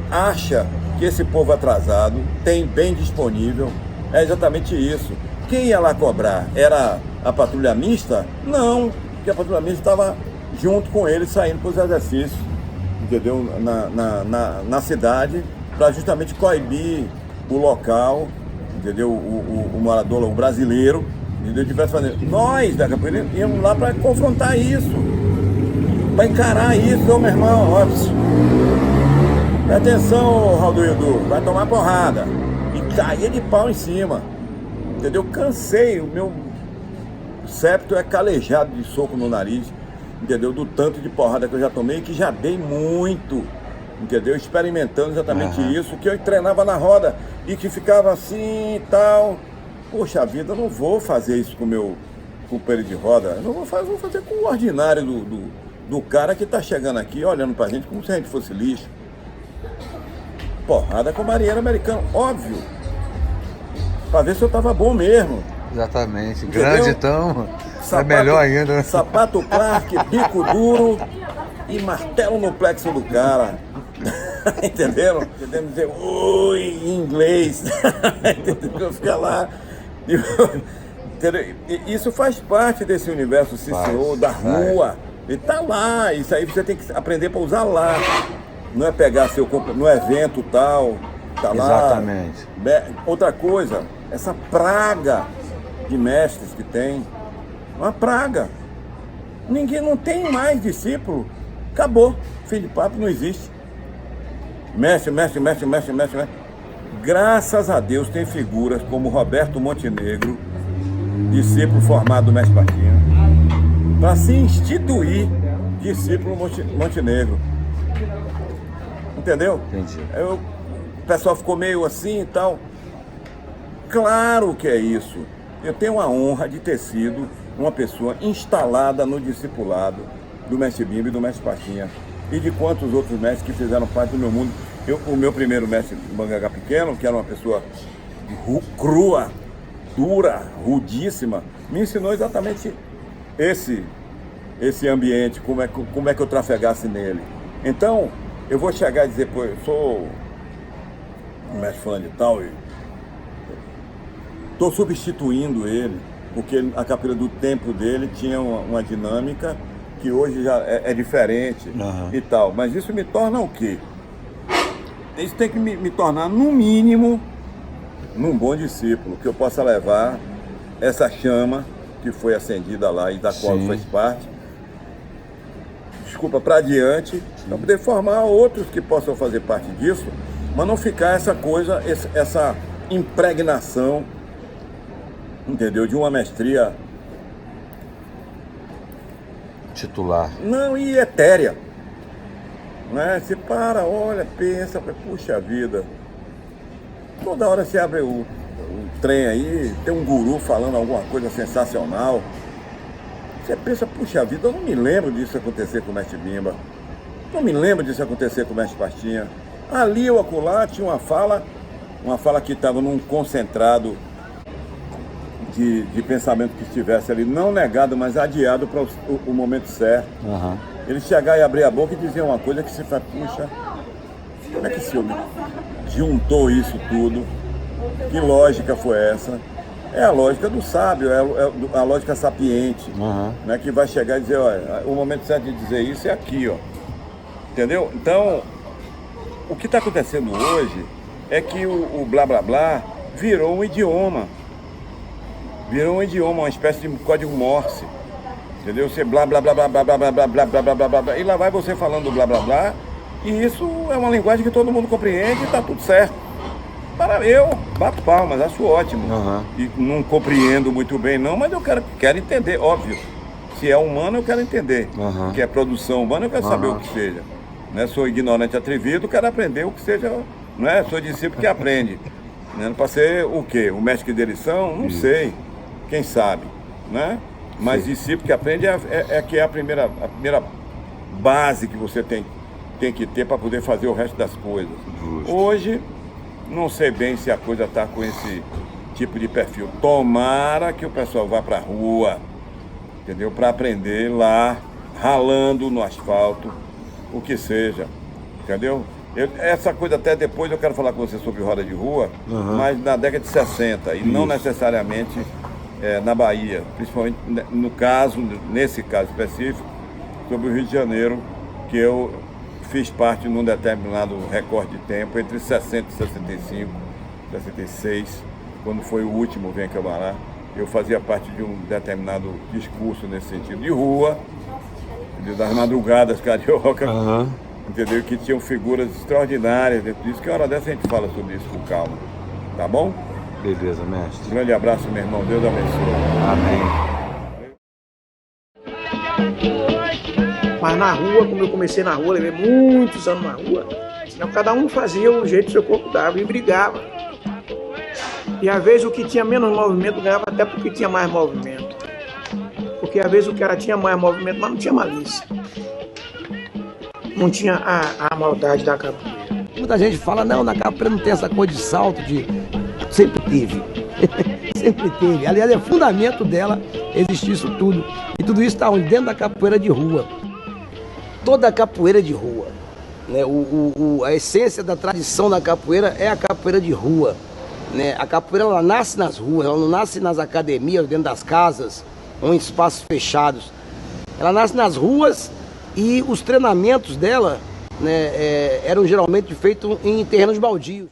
S2: acha que esse povo atrasado tem bem disponível. É exatamente isso. Quem ia lá cobrar? Era a patrulha mista? Não, porque a patrulha mista estava junto com ele, saindo para os exercícios, entendeu? Na cidade, para justamente coibir o local, entendeu? O morador, o brasileiro, entendeu? Tivesse fazendo. Nós da capoeira íamos lá para confrontar isso, para encarar isso, meu irmão. Presta atenção, Ralduildo, vai tomar porrada. E caía de pau em cima, entendeu? Cansei, o meu septo é calejado de soco no nariz, entendeu? Do tanto de porrada que eu já tomei, que já dei muito, entendeu? Experimentando exatamente isso, que eu treinava na roda e que ficava assim e tal. Poxa vida, eu não vou fazer isso com o meu companheiro de roda, eu não vou fazer com o ordinário do cara que tá chegando aqui olhando pra gente como se a gente fosse lixo. Porrada com o marinheiro americano, óbvio, pra ver se eu tava bom mesmo.
S1: Exatamente,
S2: entendeu?
S1: Grande então,
S2: Sapato,
S1: é melhor ainda, né?
S2: Sapato Clark, bico duro e martelo no plexo do cara. Entenderam? Entendendo dizer oi em inglês. Entendeu? Fica lá. Isso faz parte desse universo CCO, da rua. Ele tá lá. Isso aí você tem que aprender para usar lá. Não é pegar seu no evento tal. Tá lá.
S1: Exatamente.
S2: Outra coisa, essa praga de mestres que tem. Uma praga. Ninguém não tem mais discípulo. Acabou. Fim de papo não existe. Mestre. Graças a Deus tem figuras como Roberto Montenegro, discípulo formado do mestre Patinho, para se instituir discípulo Montenegro. Entendeu?
S1: Entendi.
S2: O pessoal ficou meio assim e tal. Claro que é isso. Eu tenho a honra de ter sido uma pessoa instalada no discipulado do mestre Bimba e do mestre Pastinha. E de quantos outros mestres que fizeram parte do meu mundo. O meu primeiro mestre Mangagá Pequeno, que era uma pessoa crua, dura, rudíssima, me ensinou exatamente esse ambiente, como é que eu trafegasse nele. Então, eu vou chegar e dizer, pô, eu sou o mestre fulano de tal e estou substituindo ele, porque a capoeira do tempo dele tinha uma dinâmica que hoje já é diferente e tal. Mas isso me torna o quê? Isso tem que me tornar, no mínimo, num bom discípulo, que eu possa levar essa chama que foi acendida lá e da qual faz parte, para adiante, para poder formar outros que possam fazer parte disso, mas não ficar essa coisa, essa impregnação, entendeu, de uma mestria
S1: titular.
S2: Não, e etérea. Né? Você para, olha, pensa, puxa vida. Toda hora você abre o trem aí, tem um guru falando alguma coisa sensacional. Você pensa, puxa vida, eu não me lembro disso acontecer com o mestre Bimba. Não me lembro disso acontecer com o mestre Pastinha. Ali ou acolá tinha uma fala que estava num concentrado de pensamento que estivesse ali, não negado, mas adiado para o momento certo. Ele chegar e abrir a boca e dizer uma coisa que você fala, puxa, como é que esse homem juntou isso tudo? Que lógica foi essa? É a lógica do sábio, é a lógica sapiente, né, que vai chegar e dizer, olha, o momento certo de dizer isso é aqui, ó. Entendeu? Então, o que está acontecendo hoje é que o blá blá blá virou um idioma. Virou um idioma, uma espécie de código Morse. Entendeu? Você blá blá blá blá blá blá blá blá blá blá blá blá blá blá, e lá vai você falando blá blá blá, e isso é uma linguagem que todo mundo compreende e está tudo certo. Para eu, bato palmas, acho ótimo. E não compreendo muito bem não, mas eu quero entender, óbvio. Se é humano eu quero entender. Que é produção humana eu quero saber o que seja. Né? Sou ignorante atrevido, quero aprender o que seja, né? Sou discípulo que aprende. Né? Para ser o quê? O mestre de lição? Não sei. Quem sabe, né? Mas discípulo que aprende que é a primeira base que você tem que ter para poder fazer o resto das coisas. Hoje, não sei bem se a coisa está com esse tipo de perfil. Tomara que o pessoal vá para a rua, entendeu? Para aprender lá, ralando no asfalto, o que seja, entendeu? Essa coisa até depois eu quero falar com você sobre roda de rua, mas na década de 60 e não necessariamente na Bahia, principalmente nesse caso específico, sobre o Rio de Janeiro, que eu fiz parte num determinado recorde de tempo, entre 60 e 65, 66, quando foi o último Vem Camará, eu fazia parte de um determinado discurso nesse sentido, de rua, das madrugadas carioca, entendeu? Que tinham figuras extraordinárias dentro disso, que uma hora dessa a gente fala sobre isso com calma, tá bom?
S1: Beleza, mestre.
S2: Um grande abraço, meu irmão. Deus abençoe.
S1: Amém.
S7: Mas na rua, como eu comecei na rua, levei muitos anos na rua, então cada um fazia o jeito que seu corpo dava e brigava. E às vezes o que tinha menos movimento ganhava até porque tinha mais movimento. Porque às vezes o cara tinha mais movimento, mas não tinha malícia. Não tinha a maldade da capoeira.
S8: Muita gente fala, não, na capoeira não tem essa coisa de salto, sempre teve. Sempre teve. Aliás, é fundamento dela existir isso tudo. E tudo isso está dentro da capoeira de rua. Toda a capoeira de rua, né? A essência da tradição da capoeira é a capoeira de rua, né? A capoeira ela nasce nas ruas, ela não nasce nas academias, dentro das casas, ou em espaços fechados. Ela nasce nas ruas e os treinamentos dela, né, eram geralmente feitos em terrenos baldios.